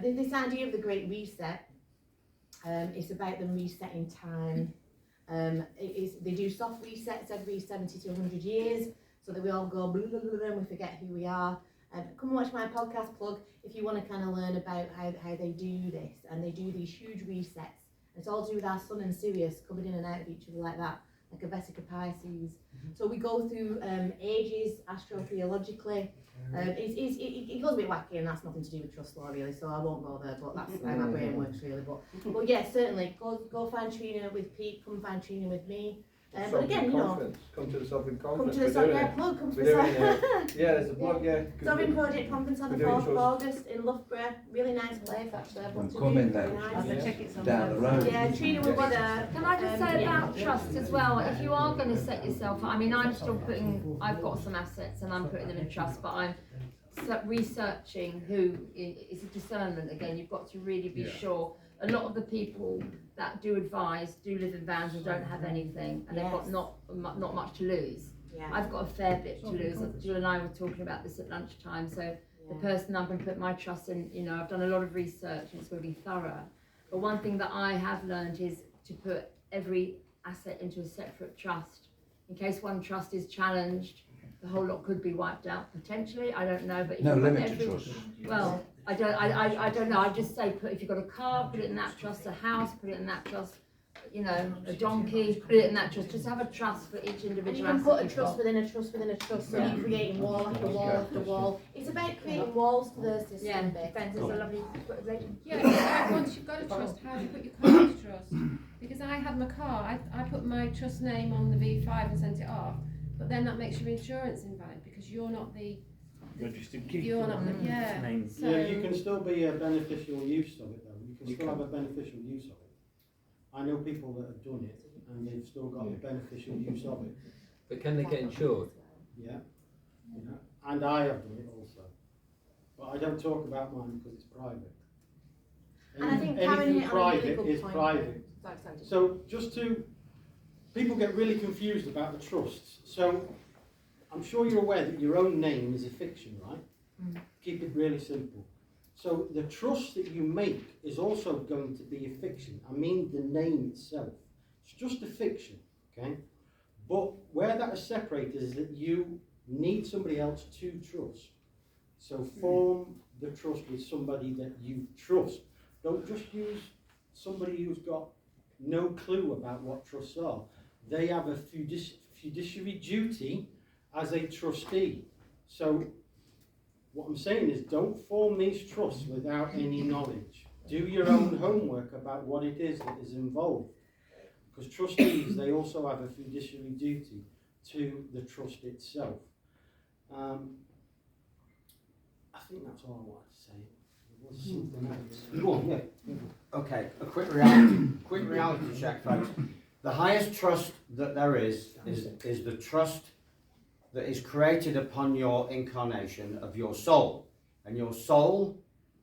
This idea of the Great Reset, it's about them resetting time. They do soft resets every 70 to 100 years, so that we all go blah, blah, blah, and we forget who we are. Come and watch my podcast plug if you want to kind of learn about how they do this, and they do these huge resets. It's all to do with our sun and Sirius coming in and out of each other like that, like a Vesica Pisces. So we go through ages astrotheologically. It goes a bit wacky, and that's nothing to do with trust law really, so I won't go there, but that's how my brain works really. But yeah, certainly go find Trina with Pete, come find Trina with me. But again, you know, come to the Sovereign Conference. Come to the Sovereign plug. Come to the yeah, there's a plug. Yeah. Sovereign Project Conference on the 4th of August in Loughborough. Really nice place actually. Come in there. Down the road. Yeah, Trina will be there. Can I just say about trust as well? If you are going to set yourself up, I mean, I've got some assets and I'm putting them in trust, but I'm researching who. It's a discernment again. You've got to really be sure. A lot of the people that do advise do live in vans and don't have anything, and they've got not much to lose. Yeah. I've got a fair bit to lose. Jill and I were talking about this at lunchtime. So the person I'm going to put my trust in, you know, I've done a lot of research and it's going to be thorough. But one thing that I have learned is to put every asset into a separate trust. In case one trust is challenged, the whole lot could be wiped out potentially. I don't know, but if no limit to trust. Well, I don't know. I just say if you've got a car, put it in that trust. A house, put it in that trust. You know, a donkey, put it in that trust. Just have a trust for each individual. And you can put a trust within a trust within a trust, so you're creating wall after wall after wall. It's about creating walls to the system. Yeah, defence is a lovely. Yeah, once you've got a trust, how do you put your car into trust? Because I had my car, I put my trust name on the V5 and sent it off, but then that makes your insurance invalid because you're not the registered keeper. You're not the name. So yeah, you can still be a beneficial use of it though. You can still have a beneficial use of it. I know people that have done it and they've still got a beneficial use of it. But can they get insured? Yeah, and I have done it also. But I don't talk about mine because it's private. And I think anything private is private. So just to, people get really confused about the trusts. So I'm sure you're aware that your own name is a fiction, right? Keep it really simple. So the trust that you make is also going to be a fiction. I mean the name itself. It's just a fiction, okay? But where that is separated is that you need somebody else to trust. So form the trust with somebody that you trust. Don't just use somebody who's got no clue about what trusts are. They have a fiduciary duty as a trustee. So what I'm saying is don't form these trusts without any knowledge. Do your own homework about what it is that is involved. Because trustees, they also have a fiduciary duty to the trust itself. I think that's all I wanted to say. There was something else. Go on, yeah. Okay, a quick reality check, folks. The highest trust that there is the trust that is created upon your incarnation of your soul. And your soul,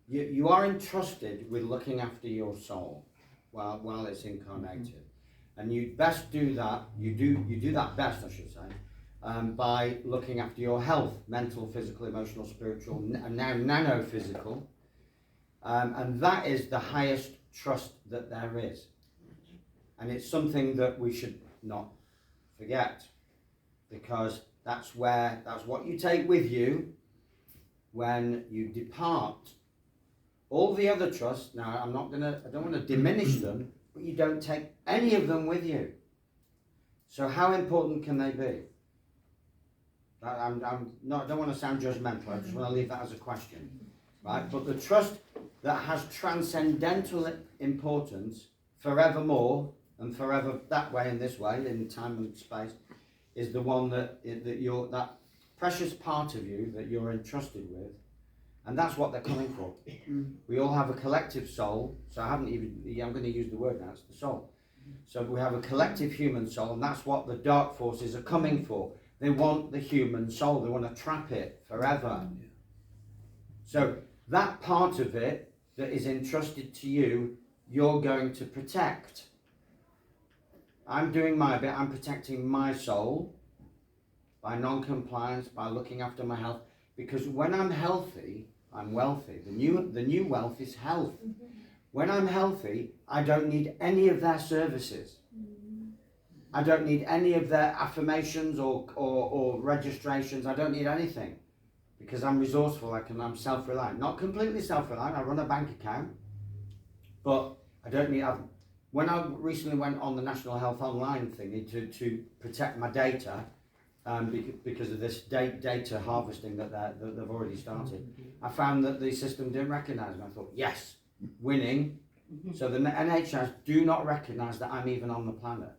you are entrusted with looking after your soul while it's incarnated. And you best do that, you do that best, I should say, by looking after your health, mental, physical, emotional, spiritual, and now nano-physical. And that is the highest trust that there is. And it's something that we should not forget, because that's what you take with you when you depart. All the other trusts, now I don't want to diminish them, but you don't take any of them with you. So how important can they be? I don't want to sound judgmental, I just want to leave that as a question. Right? But the trust that has transcendental importance forevermore, and forever that way and this way, in time and space, is the one that that precious part of you that you're entrusted with, and that's what they're coming for. We all have a collective soul, so I'm going to use the word now, it's the soul. So we have a collective human soul, and that's what the dark forces are coming for. They want the human soul, they want to trap it forever. So that part of it that is entrusted to you, you're going to protect. I'm doing my bit, I'm protecting my soul by non-compliance, by looking after my health, because when I'm healthy, I'm wealthy. The new wealth is health. When I'm healthy, I don't need any of their services. I don't need any of their affirmations or registrations. I don't need anything, because I'm resourceful, I'm self-reliant. Not completely self-reliant, I run a bank account, but I don't need... When I recently went on the National Health Online thingy to protect my data, because of this data harvesting that they've already started, I found that the system didn't recognise me. I thought, yes, winning. So the NHS do not recognise that I'm even on the planet.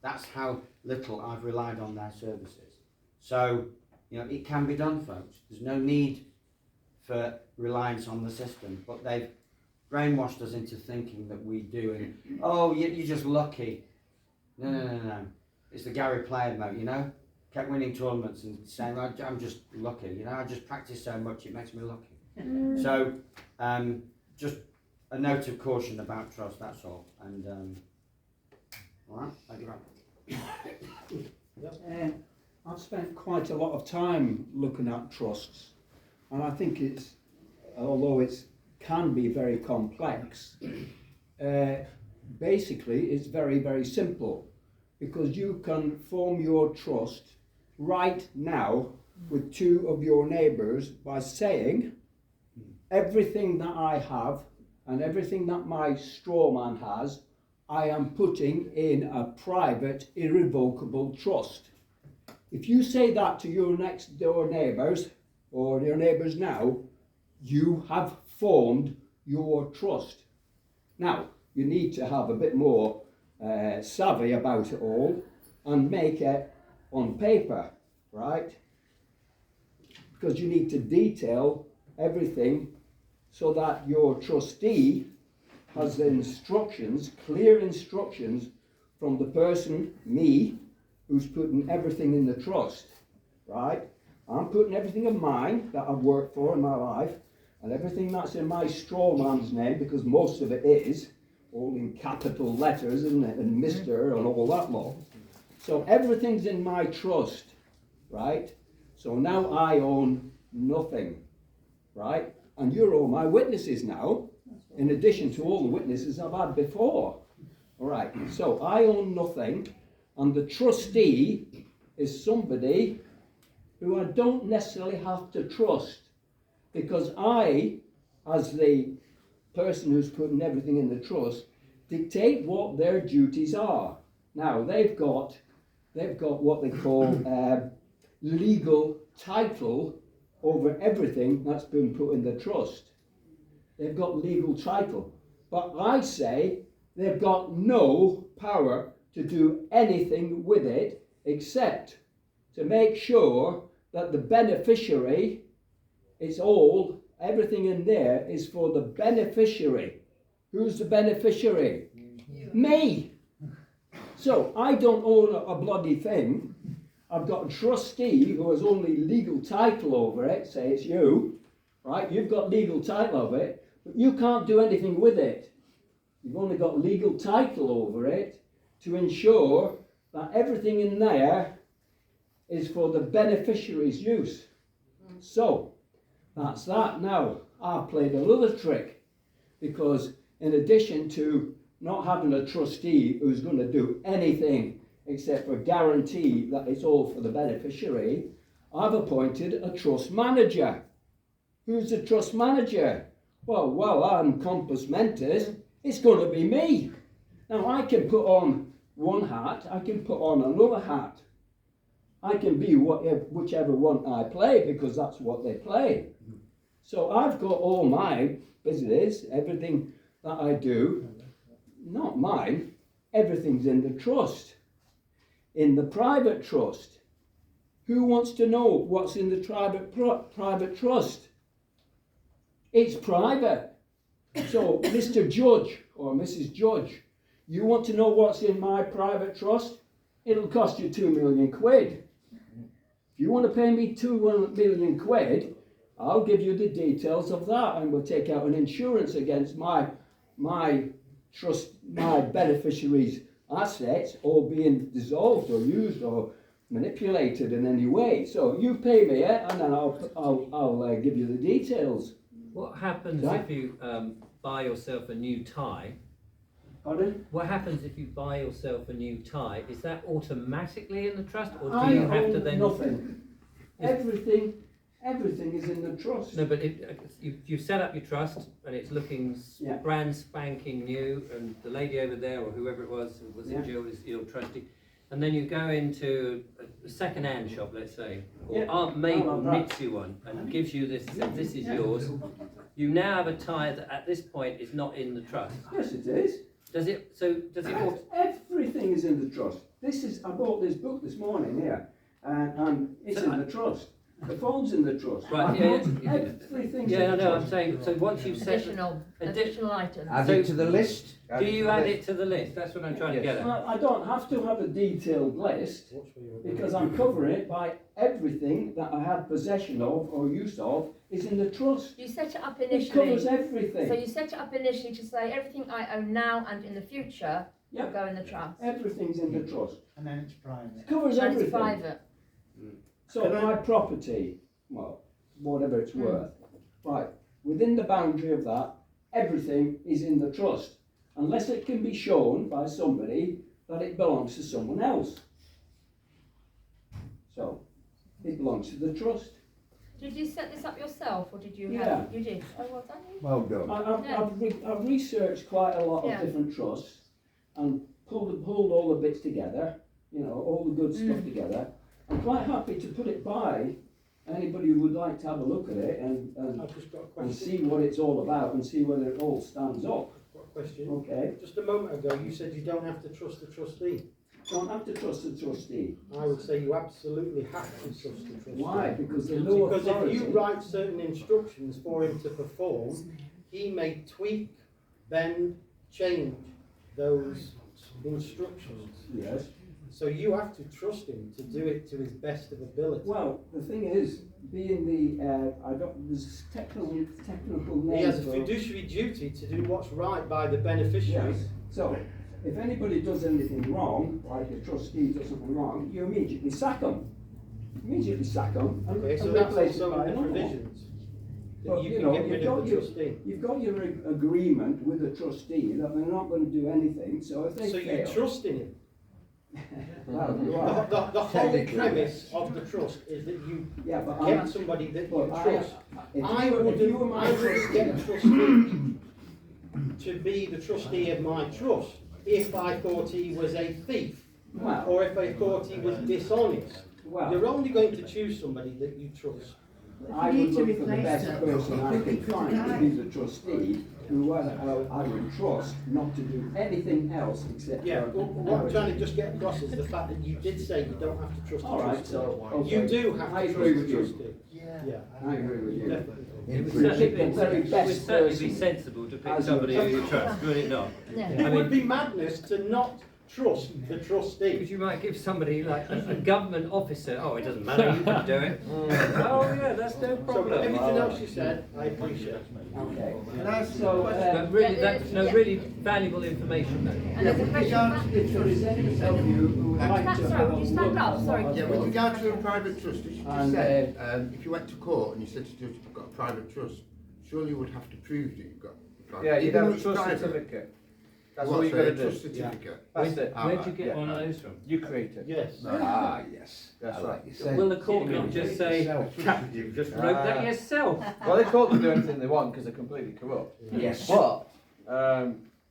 That's how little I've relied on their services. So, it can be done, folks. There's no need for reliance on the system, but they've brainwashed us into thinking that we do, and you're just lucky. No. It's the Gary Player mode, kept winning tournaments and saying, I'm just lucky, I just practice so much it makes me lucky. So, just a note of caution about trust, that's all. And alright, thank you very much. I've spent quite a lot of time looking at trusts, and I think although it can be very complex, basically it's very, very simple, because you can form your trust right now with two of your neighbours by saying, everything that I have and everything that my straw man has, I am putting in a private, irrevocable trust. If you say that to your next door neighbours, or your neighbours now, you have formed your trust. Now, you need to have a bit more savvy about it all and make it on paper, right? Because you need to detail everything so that your trustee has the instructions, clear instructions from the person, me, who's putting everything in the trust, right? I'm putting everything of mine that I've worked for in my life, and everything that's in my straw man's name, because most of it is, all in capital letters, isn't it, and Mr. and all that lot. So everything's in my trust, right? So now I own nothing, right? And you're all my witnesses now, in addition to all the witnesses I've had before. All right, so I own nothing, and the trustee is somebody who I don't necessarily have to trust, because I, as the person who's putting everything in the trust, dictate what their duties are. Now, they've got what they call legal title over everything that's been put in the trust. They've got legal title. But I say they've got no power to do anything with it except to make sure that the beneficiary, everything in there is for the beneficiary. Who's the beneficiary? Me! So I don't own a bloody thing. I've got a trustee who has only legal title over it, say it's you, right? You've got legal title over it, but you can't do anything with it. You've only got legal title over it. to ensure that everything in there is for the beneficiary's use. So, that's that. Now, I've played another trick, because in addition to not having a trustee who's going to do anything except for guarantee that it's all for the beneficiary, I've appointed a trust manager. Who's the trust manager? Well, I'm compos mentis, it's going to be me. Now, I can put on one hat, I can put on another hat. I can be whichever one I play, because that's what they play. So I've got all my business, everything that I do, not mine, everything's in the trust. In the private trust. Who wants to know what's in the private trust? It's private. So, Mr. Judge or Mrs. Judge, you want to know what's in my private trust? It'll cost you 2 million quid. If you want to pay me 2 million quid, I'll give you the details of that, and we'll take out an insurance against my trust, my beneficiaries' assets all being dissolved or used or manipulated in any way. So you pay me it, and then I'll give you the details. What happens if you buy yourself a new tie? Pardon? What happens if you buy yourself a new tie? Is that automatically in the trust, or do you have to then? Nothing. Everything is in the trust. No, but you set up your trust and it's looking brand spanking new, and the lady over there or whoever it was it Jill, is your trustee, and then you go into a second-hand shop, let's say, or Aunt Mabel knits you one and gives you this, says this is yours. You now have a tie that at this point is not in the trust. Yes, it is. Does it? Everything is in the trust. I bought this book this morning here, and it's in the trust. The phone's in the trust. Right, Everything's in the trust. I'm saying, so once you've set... Additional items. Add it to the list. Do you add it to the list? That's what I'm trying to get at. Well, I don't have to have a detailed list, because I'm covering it by everything that I have possession of or use of is in the trust. You set it up initially. It covers everything. So you set it up initially to say everything I own now and in the future will go in the trust. Everything's in the trust. And then it's private. It covers and everything. It's private. So my property, well, whatever it's worth, right, within the boundary of that, everything is in the trust, unless it can be shown by somebody that it belongs to someone else. So, it belongs to the trust. Did you set this up yourself, or did you Yeah. You did. Oh, well done you. Well done. I've researched quite a lot of different trusts and pulled all the bits together, all the good stuff together. I'm quite happy to put it by anybody who would like to have a look at it and see what it's all about and see whether it all stands up. Got a question. Okay. Just a moment ago, you said you don't have to trust the trustee. Don't have to trust the trustee. I would say you absolutely have to trust the trustee. Why? Because there's no authority. If you write certain instructions for him to perform, he may tweak, bend, change those instructions. Yes. So you have to trust him to do it to his best of ability. Well, the thing is, being there's technical name. He has a fiduciary duty to do what's right by the beneficiary. Yes. So, if anybody does anything wrong, like a trustee does something wrong, you immediately sack them. Immediately sack them and, Okay, so and that's replace it also by in the another one. provisions. But You can get rid of the trustee. You've got your agreement with the trustee that they're not going to do anything. So if they So fail, you trust in him. well, you are. The whole premise of the trust is that you get somebody that you trust. I wouldn't get a trustee to be the trustee of my trust if I thought he was a thief or if I thought he was dishonest. You're only going to choose somebody that you trust. I would look for the best person I could find to be the trustee, who I would trust not to do anything else except. Yeah, what I'm trying to just get across is the fact that you did say you don't have to trust the Alright, trustee. so okay. You do have to I trust agree the with you. trustee. Yeah, I agree with you. Definitely. It would best certainly be person sensible to pick as somebody your who you trust, would it not? It would be madness to not trust, the trustee. Because you might give somebody like a government officer, oh, it doesn't matter, you can do it. Oh, yeah, that's no So problem. everything else you said, I appreciate. Okay. Can I ask So, But really, that's no really valuable information though. And there's a question. if there is any of you who would like to Sorry, have would you a stand look up? at Sorry. what Yeah, I've with done, regard to a private trust, as you just And, said, if you went to court and you said to the judge, you've got a private trust, surely you would have to prove that you've got a private. Yeah, you'd even have though a it's trust private. certificate. That's What, all you've so got a to do. trust certificate? That's it. Where'd you get Yeah. one of those from? You create it. Yes. Ah, yes. That's I right. like you say. Will the court not just say, you just wrote that yourself? Well, the court can do anything they want because they're completely corrupt. Yes. But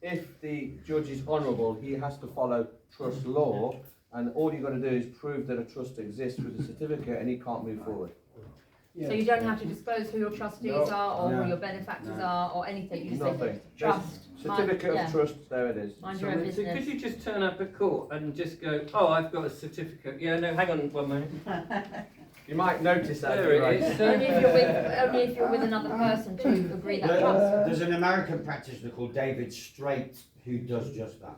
if the judge is honourable, he has to follow trust law, and all you've got to do is prove that a trust exists with a certificate, and he can't move forward. So you don't have to disclose who your trustees No. are, or No. who your benefactors No. are, or anything. You just Nothing. say trust. Certificate mind, of trust, there it is. Mind your own So business. could you just turn up at court and just go, oh, I've got a certificate. Yeah, no, hang on one minute. You might notice that. There it right. is. Only if you're with another person to agree that trust. There's an American practitioner called David Straight who does just that.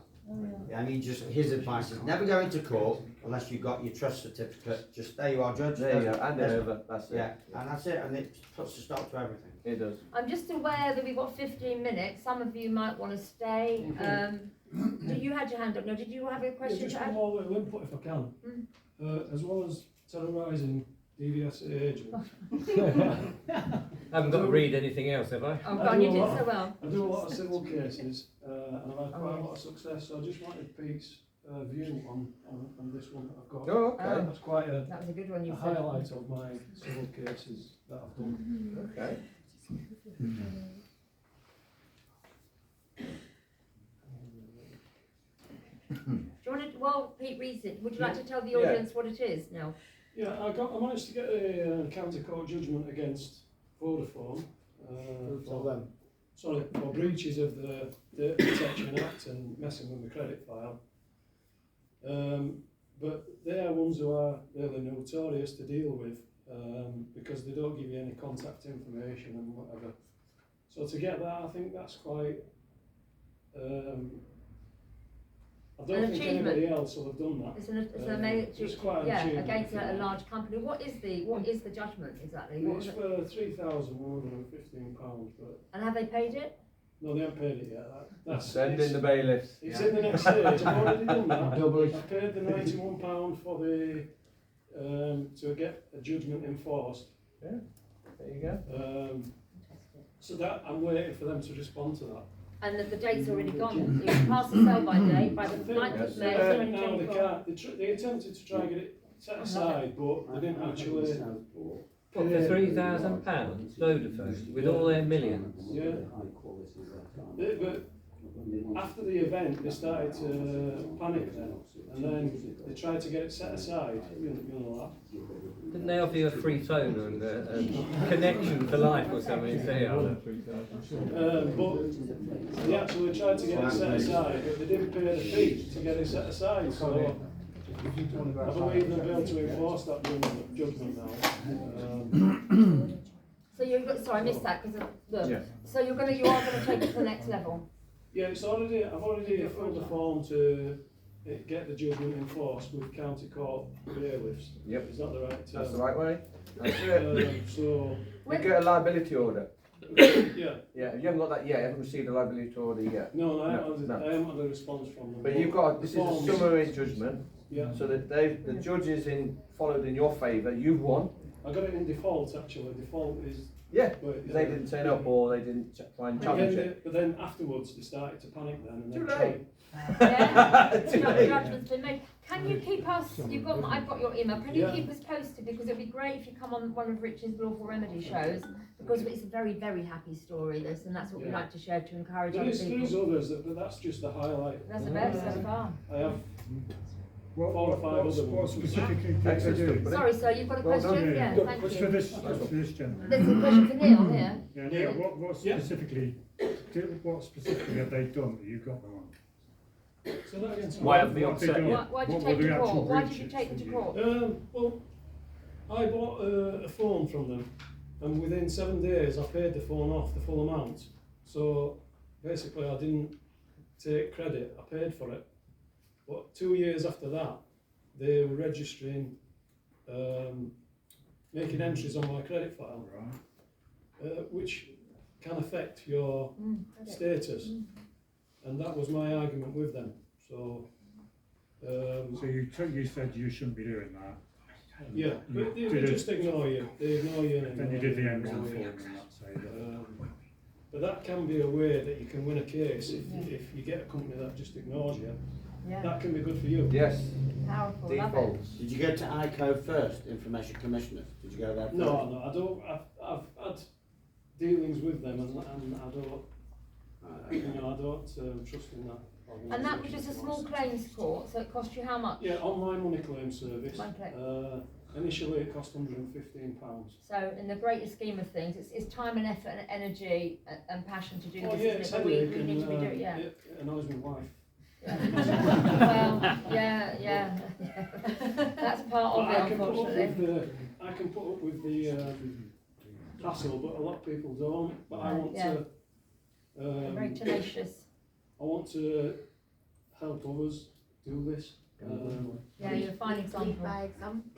And his advice is never go into court unless you've got your trust certificate. Just there you are, judge. There you go, and There's- over. That's it. Yeah, and that's it, and it puts a stop to everything. It does. I'm just aware that we've got 15 minutes. Some of you might want to stay. You had your hand up. No, did you have a Yeah, question just to one add? more little input if I can. As well as terrorising DVSA agents. I haven't got to read anything else, have I? Oh, God, you did so well. I do a lot of civil cases, and I've had quite a lot of success, so I just wanted Pete's view on this one that I've got. Oh, okay. That's quite That was a good one you a said. highlight of my civil cases that I've done. Okay. Do you want to, while Pete reads it, would you like to tell the Yeah. audience what it is now? Yeah, I managed to get a county court judgment against Vodafone for breaches of the Data Protection Act and messing with the credit file. But they are ones who are really notorious to deal with because they don't give you any contact information and whatever. So to get that, I think that's quite. I don't think anybody else will have done that. It's an amazing, It's quite an yeah, achievement. against a large company. What is the judgment exactly? What It's was it? for £3,115, but And have they paid it? no, they haven't paid it yet. That's Send in the bailiffs. It's in the next stage. I've already done that. Double it. I paid the £91 for the to get a judgment enforced. Yeah, there you go. So that I'm waiting for them to respond to that. And the date's already gone. You can pass the sell-by date by the 9th of May. No, they can't. They attempted to try and get it set aside, but they didn't actually. What, for £3,000? Vodafone, with all their millions? Yeah. But after the event, they started to panic then, and then they tried to get it set aside. You know that. Didn't they offer you a free phone and a connection for life or something? Say, oh, But they actually tried to get it set aside, but they didn't pay the fee to get it set aside. So I believe they'll be able to enforce that judgment now. So you've got, sorry, I missed that because of the. Yeah. So you are going to take it to the next level. Yeah, I've already filled the form to get the judgment enforced with county court bailiffs. Yep. Is that the right term? That's the right way. That's it. So You get a liability order. yeah. Yeah, you haven't got that yet. You haven't received a liability order yet. No, I haven't had a response from them. But you've got, this is a Forms- summary judgment. Yeah. So that the judge is followed in your favour. You've won. I got it in default actually. Default is. Yeah. But, They didn't turn up or they didn't try and challenge it. But then afterwards they started to panic then. And Too then late. Judgment's been made. Can you keep us? I've got your email. Can you keep us posted? Because it'd be great if you come on one of Rich's Lawful Remedy shows. Because it's a very, very happy story. This, and that's what we like to share to encourage other There's people. others, but that's just the highlight. That's the best so far. I have 4 or 5 other What ones. specifically did they do? Sorry, sir, you've got a question? Yeah, thank What's you. for this gentleman? There's a question for Neil here. Yeah, Neil, what specifically have they done that you got them on? So that again, sorry. Why have they upset you? Why did you What take were the to court? actual Why did you breaches take them to that court? Well, I bought a phone from them, and within 7 days I paid the phone off the full amount. So basically, I didn't take credit. I paid for it, But 2 years after that, they were registering, making entries on my credit file, which can affect your status. And that was my argument with them. So you said you shouldn't be doing that. yeah, but they just ignore you. They ignore you. And then you did the end form and that but that can be a way that you can win a case if you get a company that just ignores you. Yeah. That can be good for you. Yes. Powerful. Defaults. Did you go to ICO first, Information Commissioners? Did you go there first? No, I don't. I've had dealings with them, and I don't. I don't trust in that. And that was just a small claims court, so it cost you how much? Yeah, on my money claim service. My claim. Initially, it cost £115. So, in the greater scheme of things, it's time and effort and energy and passion to do Oh this, yeah, isn't it's it? But we headache need to be doing, yeah. It annoys my wife. Well, yeah. That's part of it, unfortunately. I can put up with the hassle, but a lot of people don't. But I want Yeah. to. They're very tenacious. I want to help others do this. Yeah, you're a fine example.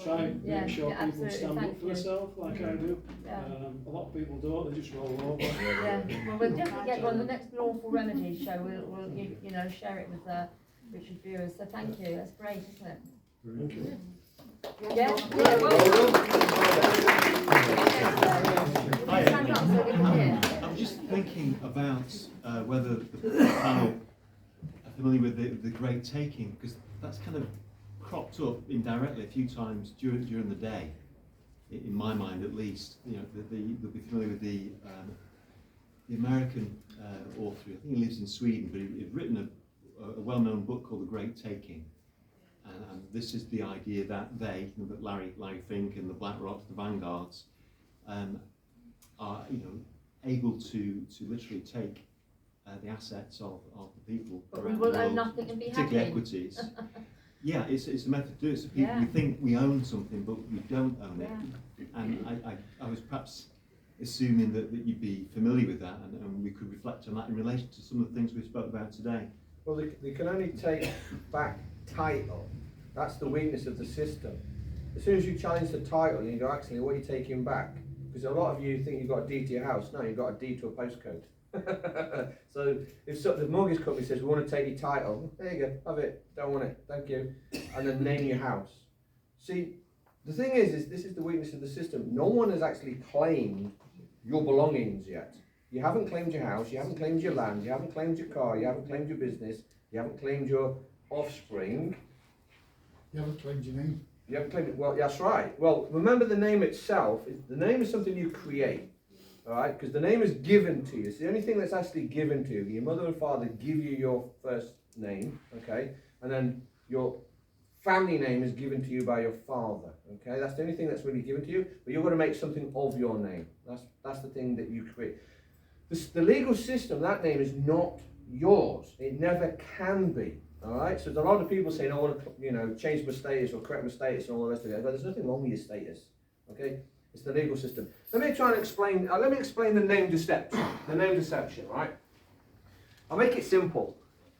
Try and make sure people absolutely, stand thank up for you. themselves like I do. Yeah. A lot of people don't, they just roll over. Yeah, well, we'll definitely get you on the next Lawful Remedies show. We'll you know, share it with Richard viewers. So thank you. That's great, isn't it? Thank you. Yeah, well stand up so we can hear. I'm just thinking about whether the panel are familiar with the Great Taking, because that's kind of cropped up indirectly a few times during the day, in my mind at least. You know, they'll be familiar with the American author. I think he lives in Sweden, but he'd written a well-known book called The Great Taking. And this is the idea that they, that Larry Fink and the Black Rocks, the Vanguards, are able to literally take the assets of the people. But we around will the own world, nothing and be particularly happy. equities. Yeah, it's a method to do it. So people, we think we own something, but we don't own it. And I was perhaps assuming that you'd be familiar with that, and we could reflect on that in relation to some of the things we spoke about today. Well, they can only take back title. That's the weakness of the system. As soon as you challenge the title, you go, actually, what are you taking back? Because a lot of you think you've got a deed to your house. No, you've got a deed to a postcode. So if the mortgage company says, we want to take your title, there you go, have it, don't want it, thank you. And then name your house. See, the thing is this is the weakness of the system. No one has actually claimed your belongings yet. You haven't claimed your house, you haven't claimed your land, you haven't claimed your car, you haven't claimed your business, you haven't claimed your offspring. You haven't claimed your name. You haven't claimed it. Well, that's right. Well, remember the name itself. The name is something you create, all right? Because the name is given to you. It's the only thing that's actually given to you. Your mother and father give you your first name, okay? And then your family name is given to you by your father, okay? That's the only thing that's really given to you. But you're going to make something of your name. That's the thing that you create. The legal system, that name is not yours. It never can be. All right, so there's a lot of people saying, "I want to, change my status or correct my status and all the rest of it." But there's nothing wrong with your status. Okay, it's the legal system. Let me try and explain. Let me explain the name deception. The name deception, right? I'll make it simple.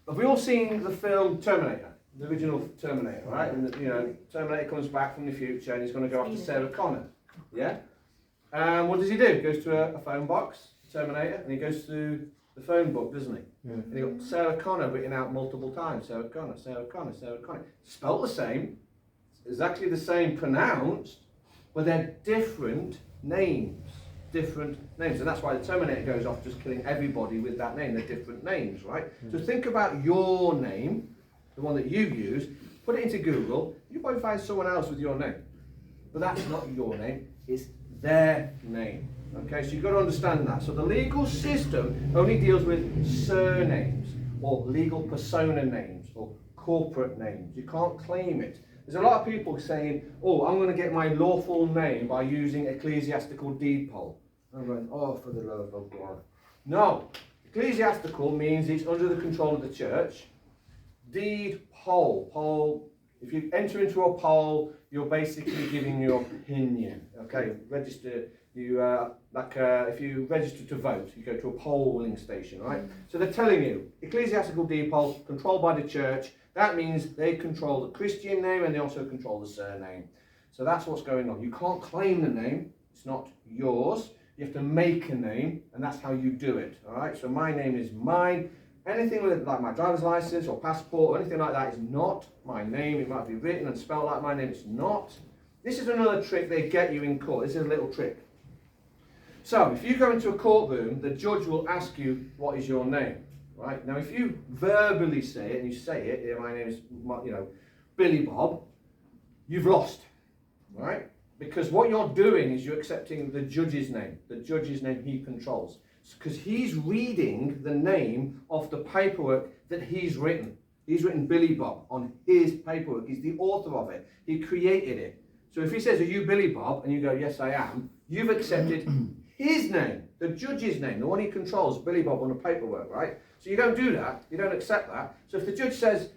Have we all seen the film Terminator, the original Terminator, right? And Terminator comes back from the future and he's going to go after Sarah Connor. Yeah. What does he do? He goes to a phone box, Terminator, and he goes through the phone book, doesn't he? Yeah. And you got Sarah Connor written out multiple times. Sarah Connor, Sarah Connor, Sarah Connor. Spelt the same, exactly the same pronounced, but they're different names. Different names. And that's why the Terminator goes off just killing everybody with that name. They're different names, right? So think about your name, the one that you use, put it into Google, you probably find someone else with your name. But that's not your name, it's their name. Okay, so you've got to understand that. So the legal system only deals with surnames or legal persona names or corporate names. You can't claim it. There's a lot of people saying, oh, I'm going to get my lawful name by using ecclesiastical deed poll. I'm going, oh, for the love of God. No, ecclesiastical means it's under the control of the church. Deed poll. If you enter into a poll, you're basically giving your opinion. Okay, register. If you register to vote, you go to a polling station, right? So they're telling you, ecclesiastical deed poll, controlled by the church, That means they control the Christian name and they also control the surname. So that's what's going on. You can't claim the name, it's not yours. You have to make a name, and that's how you do it. All right, so my name is mine. Anything with like my driver's license or passport or anything like that is not my name. It might be written and spelled like my name, it's not. This is another trick they get you in court. This is a little trick. So if you go into a courtroom, the judge will ask you, what is your name? Right? Now if you verbally say it, and you say it, yeah, my name is, Billy Bob, you've lost. Right? Because what you're doing is you're accepting the judge's name he controls. Because he's reading the name of the paperwork that he's written. He's written Billy Bob on his paperwork. He's the author of it. He created it. So if he says, are you Billy Bob? And you go, yes, I am. You've accepted his name, the judge's name, the one he controls, Billy Bob on the paperwork, right? So you don't do that. You don't accept that. So if the judge says,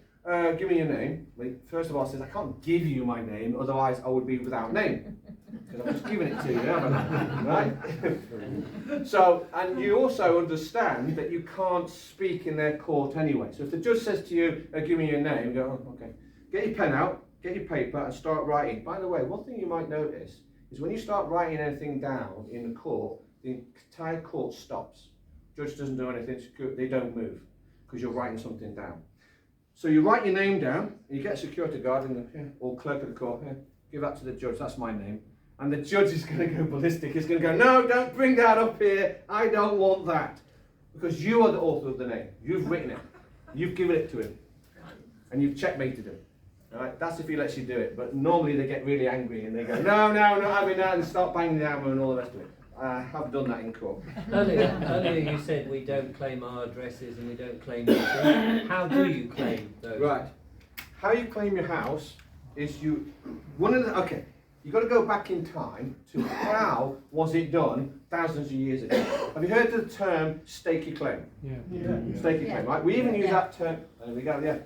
give me your name, first of all, says, I can't give you my name, otherwise I would be without name. Because I'm just giving it to you, haven't I? Right? So, and you also understand that you can't speak in their court anyway. So if the judge says to you, give me your name, you go, oh, okay. Get your pen out, get your paper, and start writing. By the way, one thing you might notice is when you start writing anything down in the court, the entire court stops. Judge doesn't do anything, they don't move, because you're writing something down. So you write your name down, and you get a security guard or clerk of the court, give that to the judge, that's my name. And the judge is going to go ballistic. He's going to go, no, don't bring that up here. I don't want that. Because you are the author of the name. You've written it. You've given it to him. And you've checkmated him. All right? That's if he lets you do it. But normally they get really angry and they go, no, not having that, and start banging the hammer and all the rest of it. I have done that in court. Earlier you said we don't claim our addresses and we don't claim anything. How do you claim those? Right. How you claim your house is you've got to go back in time to how was it done thousands of years ago. Have you heard the term stake your claim? Yeah. Stake your claim, right? We even use that term, there we go, yeah.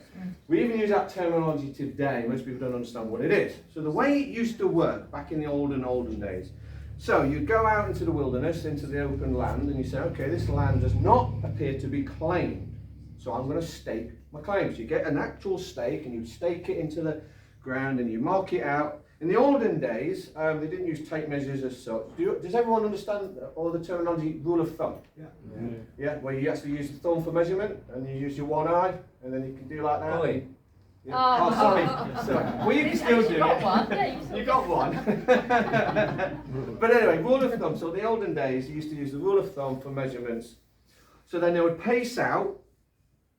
We even use that terminology today. Most people don't understand what it is. So the way it used to work back in the olden days, so you go out into the wilderness, into the open land, and you say, okay, this land does not appear to be claimed, so I'm going to stake my claim. So you get an actual stake, and you stake it into the ground, and you mark it out. In the olden days, they didn't use tape measures as such. Does everyone understand all the terminology, rule of thumb? Yeah, where you actually use the thumb for measurement, and you use your one eye, and then you can do like that. Oi. Yeah. Oh, sorry. Well, you can still do it. You got one. But anyway, rule of thumb. So in the olden days, you used to use the rule of thumb for measurements. So then they would pace out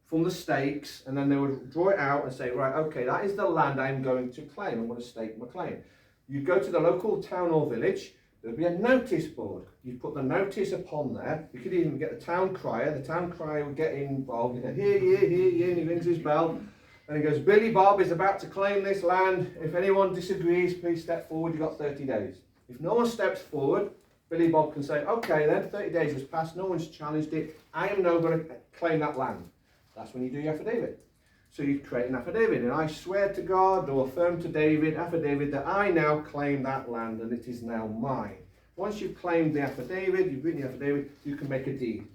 from the stakes, and then they would draw it out and say, right, okay, that is the land I'm going to claim. I'm going to stake my claim. You go to the local town or village, there'll be a notice board. You put the notice upon there. You could even get the town crier. The town crier would get involved. You know, here, and he rings his bell. And he goes, Billy Bob is about to claim this land. If anyone disagrees, please step forward. You've got 30 days. If no one steps forward, Billy Bob can say, okay, then 30 days has passed. No one's challenged it. I am now going to claim that land. That's when you do your affidavit. So you create an affidavit, and I swear to God or affirm to David, affidavit, that I now claim that land and it is now mine. Once you've claimed the affidavit, you've written the affidavit, you can make a deed.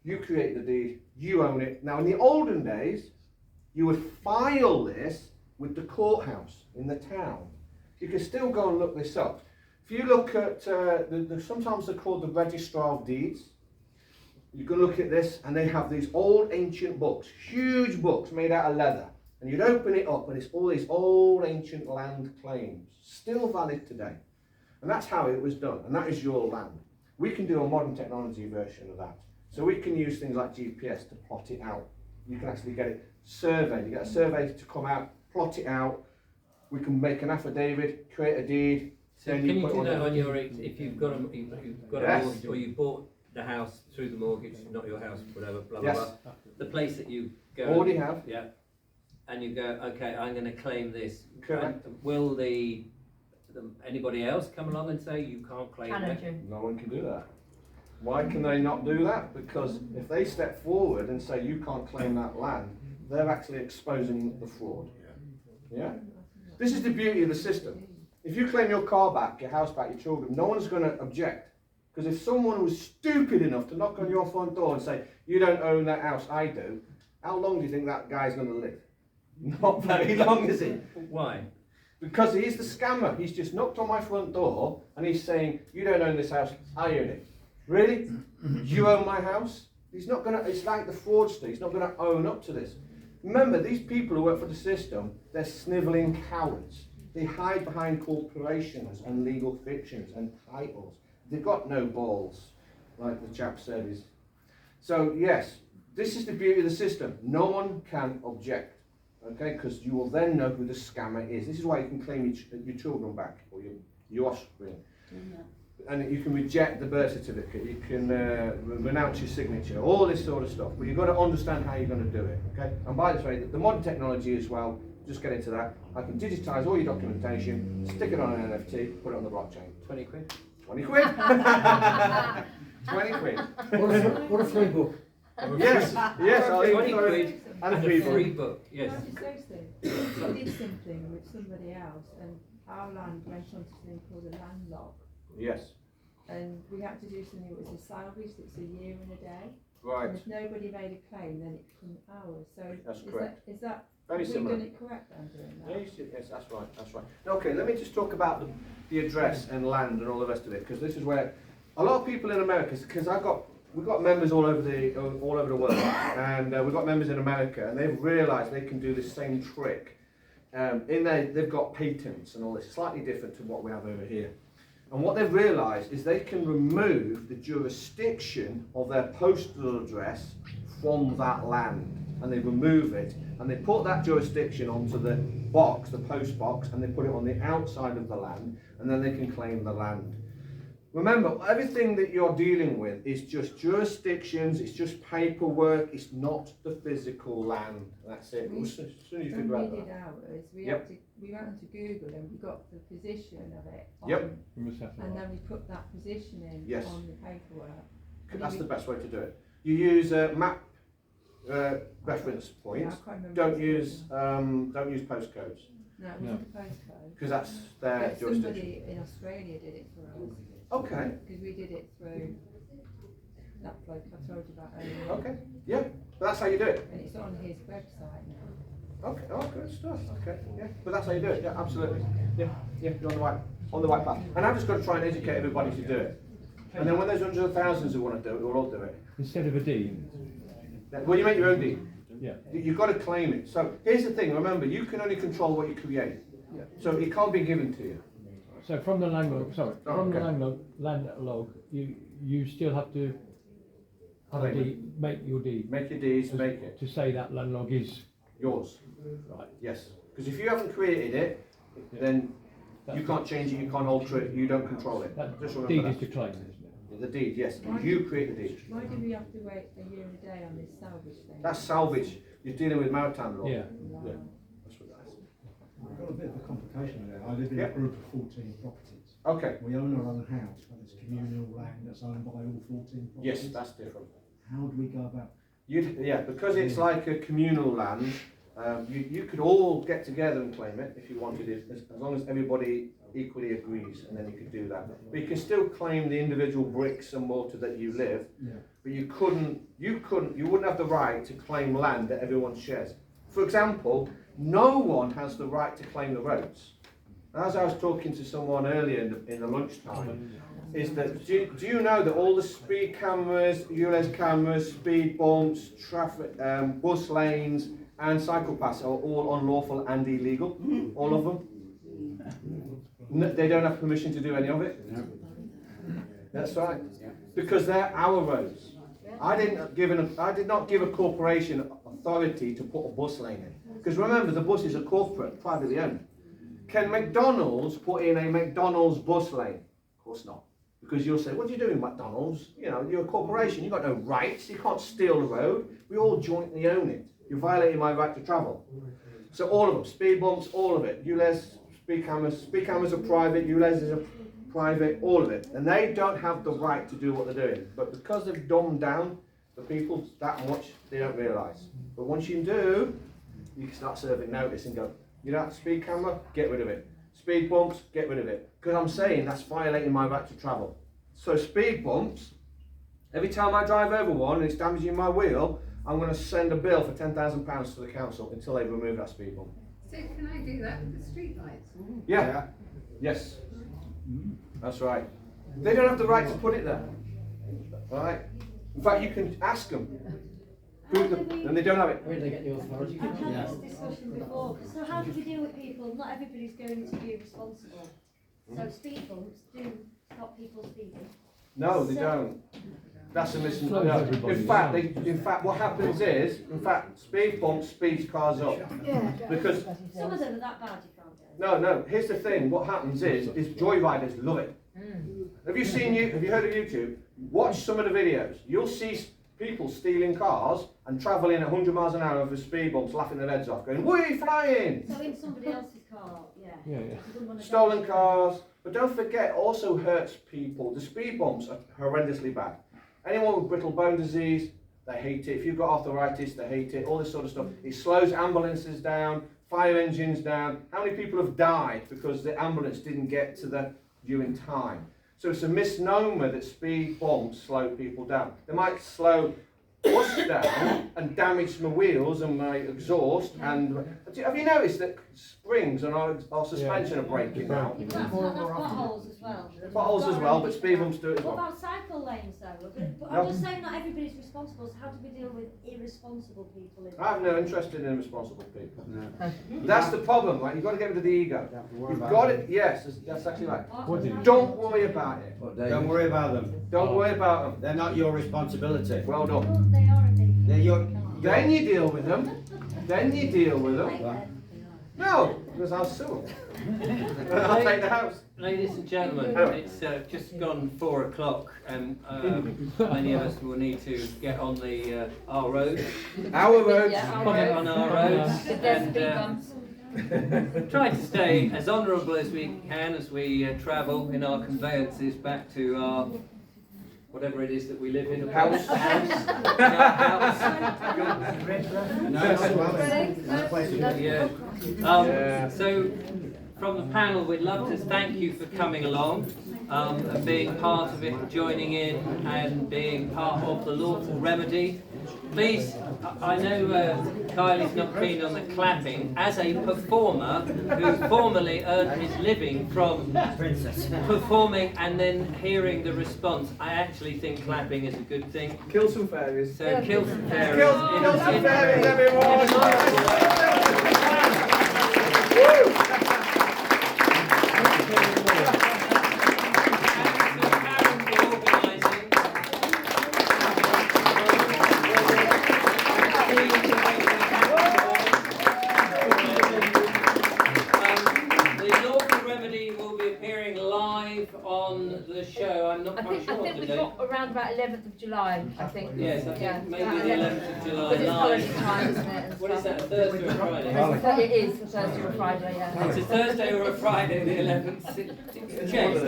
You create the deed, you own it. Now in the olden days, you would file this with the courthouse in the town. You can still go and look this up. If you look at, sometimes they're called the Registrar of Deeds. You can look at this, and they have these old ancient books, huge books made out of leather. And you'd open it up, and it's all these old ancient land claims, still valid today. And that's how it was done, and that is your land. We can do a modern technology version of that. So we can use things like GPS to plot it out. You can actually get it surveyed. You get a survey to come out, plot it out. We can make an affidavit, create a deed. So can you do that on your, if you've got a mortgage, or you bought the house through the mortgage, not your house, whatever, blah, blah, blah. The place that you go. Already have. Yeah. And you go, okay, I'm going to claim this. Correct. Will anybody else come along and say you can't claim it? No one can do that. Why can they not do that? Because if they step forward and say you can't claim that land, they're actually exposing the fraud. Yeah? This is the beauty of the system. If you claim your car back, your house back, your children, no one's going to object. Because if someone was stupid enough to knock on your front door and say, you don't own that house, I do, how long do you think that guy's going to live? Not very long, is it? Why? Because he's the scammer. He's just knocked on my front door and he's saying, you don't own this house, I own it. Really? You own my house? He's not gonna, it's like the fraudster, he's not gonna own up to this. Remember, these people who work for the system, they're snivelling cowards. They hide behind corporations and legal fictions and titles. They've got no balls, like the chap said. So yes, this is the beauty of the system. No one can object. Okay, because you will then know who the scammer is. This is why you can claim your children back, or your offspring. And you can reject the birth certificate, you can renounce your signature, all this sort of stuff. But you've got to understand how you're going to do it, okay? And by the way, the modern technology as well, just get into that. I can digitise all your documentation, stick it on an NFT, put it on the blockchain. 20 quid? 20 quid! 20 quid. What a free book. Yes, I'll even 20 quid and a free book. Yes. I did something with somebody else, and our land went on to something called a landlock. Yes. And we had to do something that was a salvage, that's a year and a day. Right. And if nobody made a claim, then it becomes ours. So That's is correct. That, is that Very have similar. we done it correct then doing that? Yes, that's right, that's right. Okay, let me just talk about the address and land and all the rest of it, because this is where a lot of people in America, because we've got members all over the world, and we've got members in America, and they've realised they can do the same trick. They've got patents and all this, slightly different to what we have over here. And what they've realised is they can remove the jurisdiction of their postal address from that land. And they remove it, and they put that jurisdiction onto the box, the post box, and they put it on the outside of the land, and then they can claim the land. Remember, everything that you're dealing with is just jurisdictions, it's just paperwork, it's not the physical land. That's it. As soon as you figure out When we that. did ours, we went onto Google and we got the position of it on, Yep. and then we put that position in Yes. on the paperwork. And That's we- the best way to do it. You use a map reference points. I can't remember Don't what use postcodes. No, it wasn't a postcode. Because that's their But jurisdiction. somebody in Australia did it for us. Okay. Because we did it through that bloke I told you about earlier. Okay. Yeah. But that's how you do it. And it's on his website now. Okay. Oh, good stuff. Okay. Yeah. But that's how you do it. Yeah. Absolutely. Yeah. Yeah. You're on the right path. And I've just got to try and educate everybody to do it. And then when there's hundreds of thousands who want to do it, we'll all do it. Instead of a deed. Well, you make your own deed. Yeah. You've got to claim it. So here's the thing. Remember, you can only control what you create. Yeah. So it can't be given to you. So from the land log, from okay. the land log, you still have to have a Claim it. deed, make your deed. Make your deeds, make it. To say that land log is yours. Right. Yes. Because if you haven't created it, then you can't change it, you can't alter it, you don't control it. Just remember deed that. is to claim, isn't it? The deed, yes. You create the deed. Why did we have to wait a year and a day on this salvage thing? That's salvage. You're dealing with maritime law. Yeah. Yeah. That's what that is. We've got a bit of a complication there. I live in a group of 14 properties. Okay. We own our own house, but it's communal land that's owned by all 14 properties. Yes, that's different. How do we go about? Yeah, because it's like a communal land, you could all get together and claim it if you wanted it, as long as everybody equally agrees, and then you could do that. But you can still claim the individual bricks and mortar that you live, but you wouldn't have the right to claim land that everyone shares. For example, no one has the right to claim the roads. As I was talking to someone earlier in the lunchtime, is that do you know that all the speed cameras, ULEZ cameras, speed bumps, traffic, bus lanes, and cycle paths are all unlawful and illegal? All of them. They don't have permission to do any of it. That's right, because they're our roads. I did not give a corporation authority to put a bus lane in, because remember, the buses are corporate, privately owned. Can McDonald's put in a McDonald's bus lane? Of course not. Because you'll say, what are you doing, McDonald's? You know, you're a corporation, you've got no rights, you can't steal the road, we all jointly own it. You're violating my right to travel. So all of them, speed bumps, all of it. ULEZ, speed cameras are private, ULEZ is a private, all of it. And they don't have the right to do what they're doing. But because they've dumbed down the people that much, they don't realise. But once you do, you can start serving notice and go, you know, speed camera, get rid of it. Speed bumps, get rid of it. Because I'm saying that's violating my right to travel. So speed bumps, every time I drive over one and it's damaging my wheel, I'm going to send a bill for £10,000 to the council until they remove that speed bump. So can I do that with the streetlights? Yeah. Yes. That's right. They don't have the right to put it there. Right? In fact, you can ask them. And they don't have it. Where do they get the authority? I've had this discussion before. So how do we deal with people? Not everybody's going to be responsible. So speed bumps do stop people speeding. No, they don't. That's a misunderstanding. In fact, what happens is, speed bumps speeds cars up. Yeah. Because Some of them are that bad, you can't go. no. Here's the thing. What happens is joyriders love it. Have you heard of YouTube? Watch some of the videos. You'll see people stealing cars and travelling at 100 miles an hour over speed bumps, laughing their heads off, going, "Wee, flying!" So in somebody else's car, yeah. Yeah. You wouldn't want to Stolen go- cars. But don't forget, it also hurts people. The speed bumps are horrendously bad. Anyone with brittle bone disease, they hate it. If you've got arthritis, they hate it. All this sort of stuff. It slows ambulances down, fire engines down. How many people have died because the ambulance didn't get to you in time? So it's a misnomer that speed bumps slow people down. They might slow us down and damage my wheels and my exhaust. And have you noticed that springs on our suspension are breaking now? That's potholes as well. Potholes as well, but speed bumps do it as What well. about cycle lanes though? But No. I'm just saying not everybody's responsible, so how do we deal with irresponsible people? In I have no interest in irresponsible people. That's the problem, right? You've got to get rid of the ego. You've got it. Yes, that's actually right. Don't worry about it. Don't worry about them. Don't worry about them. They're not your responsibility. Well done. They are a big. They're your. Then you deal with them. Then you deal with them. No, because I'll sue them. I'll take the house. Ladies and gentlemen, it's just gone 4 o'clock, and many of us will need to get on our roads. Our roads. On our roads. And try to stay as honourable as we can as we travel in our conveyances back to our whatever it is that we live in. House. So, from the panel, we'd love to thank you for coming along, and being part of it, joining in, and being part of the Lawful Remedy. Please, I know Kylie's not keen on the clapping. As a performer who formerly earned his living from performing and then hearing the response, I actually think clapping is a good thing. Kill some fairies. So kill some fairies. Kill some fairies, everyone! Around about 11th of July, I think. Yes, I think maybe the 11th of July. But it's holiday time, isn't it? What is that, a Thursday or a Friday? It is a Thursday or a Friday, yeah. It's a Thursday or a Friday, the 11th. Cheers.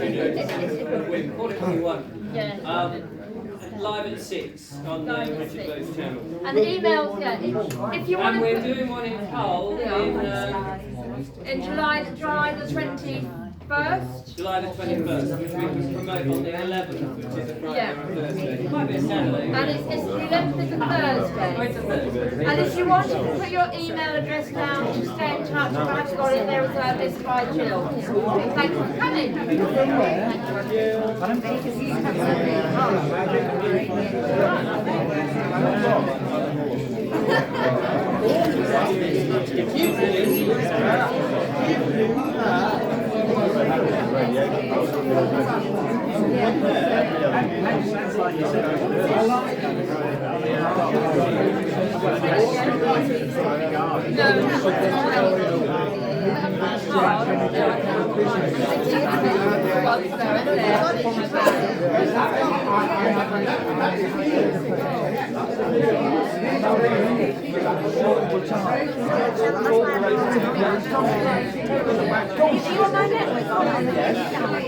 Call it what you want. Yeah. Live at 6 on Richard Bo's channel. And the emails, yeah, if you want And to... we're doing one in Hull in July the 21st. July the 21st, which we can promote on the 11th, which is a Friday or a Thursday. It might be a Saturday. And it's the 11th is a Thursday. It's a Thursday. And if you want to put your email address down to stay in touch, if I haven't got it, there was a list by Jill. Thanks for coming.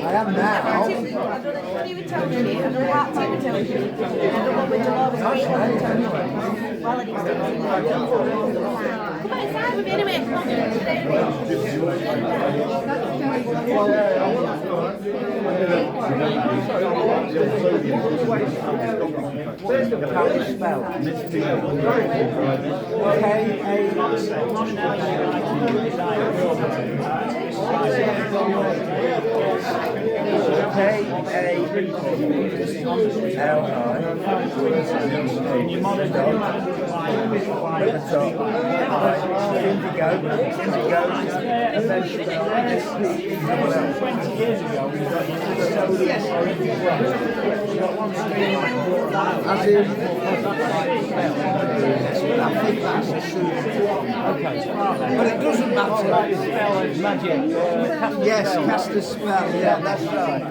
I am now. How do you spell? As in, I think that's a okay. But it doesn't matter. Magic. Yes, cast a spell. Yeah, that's right.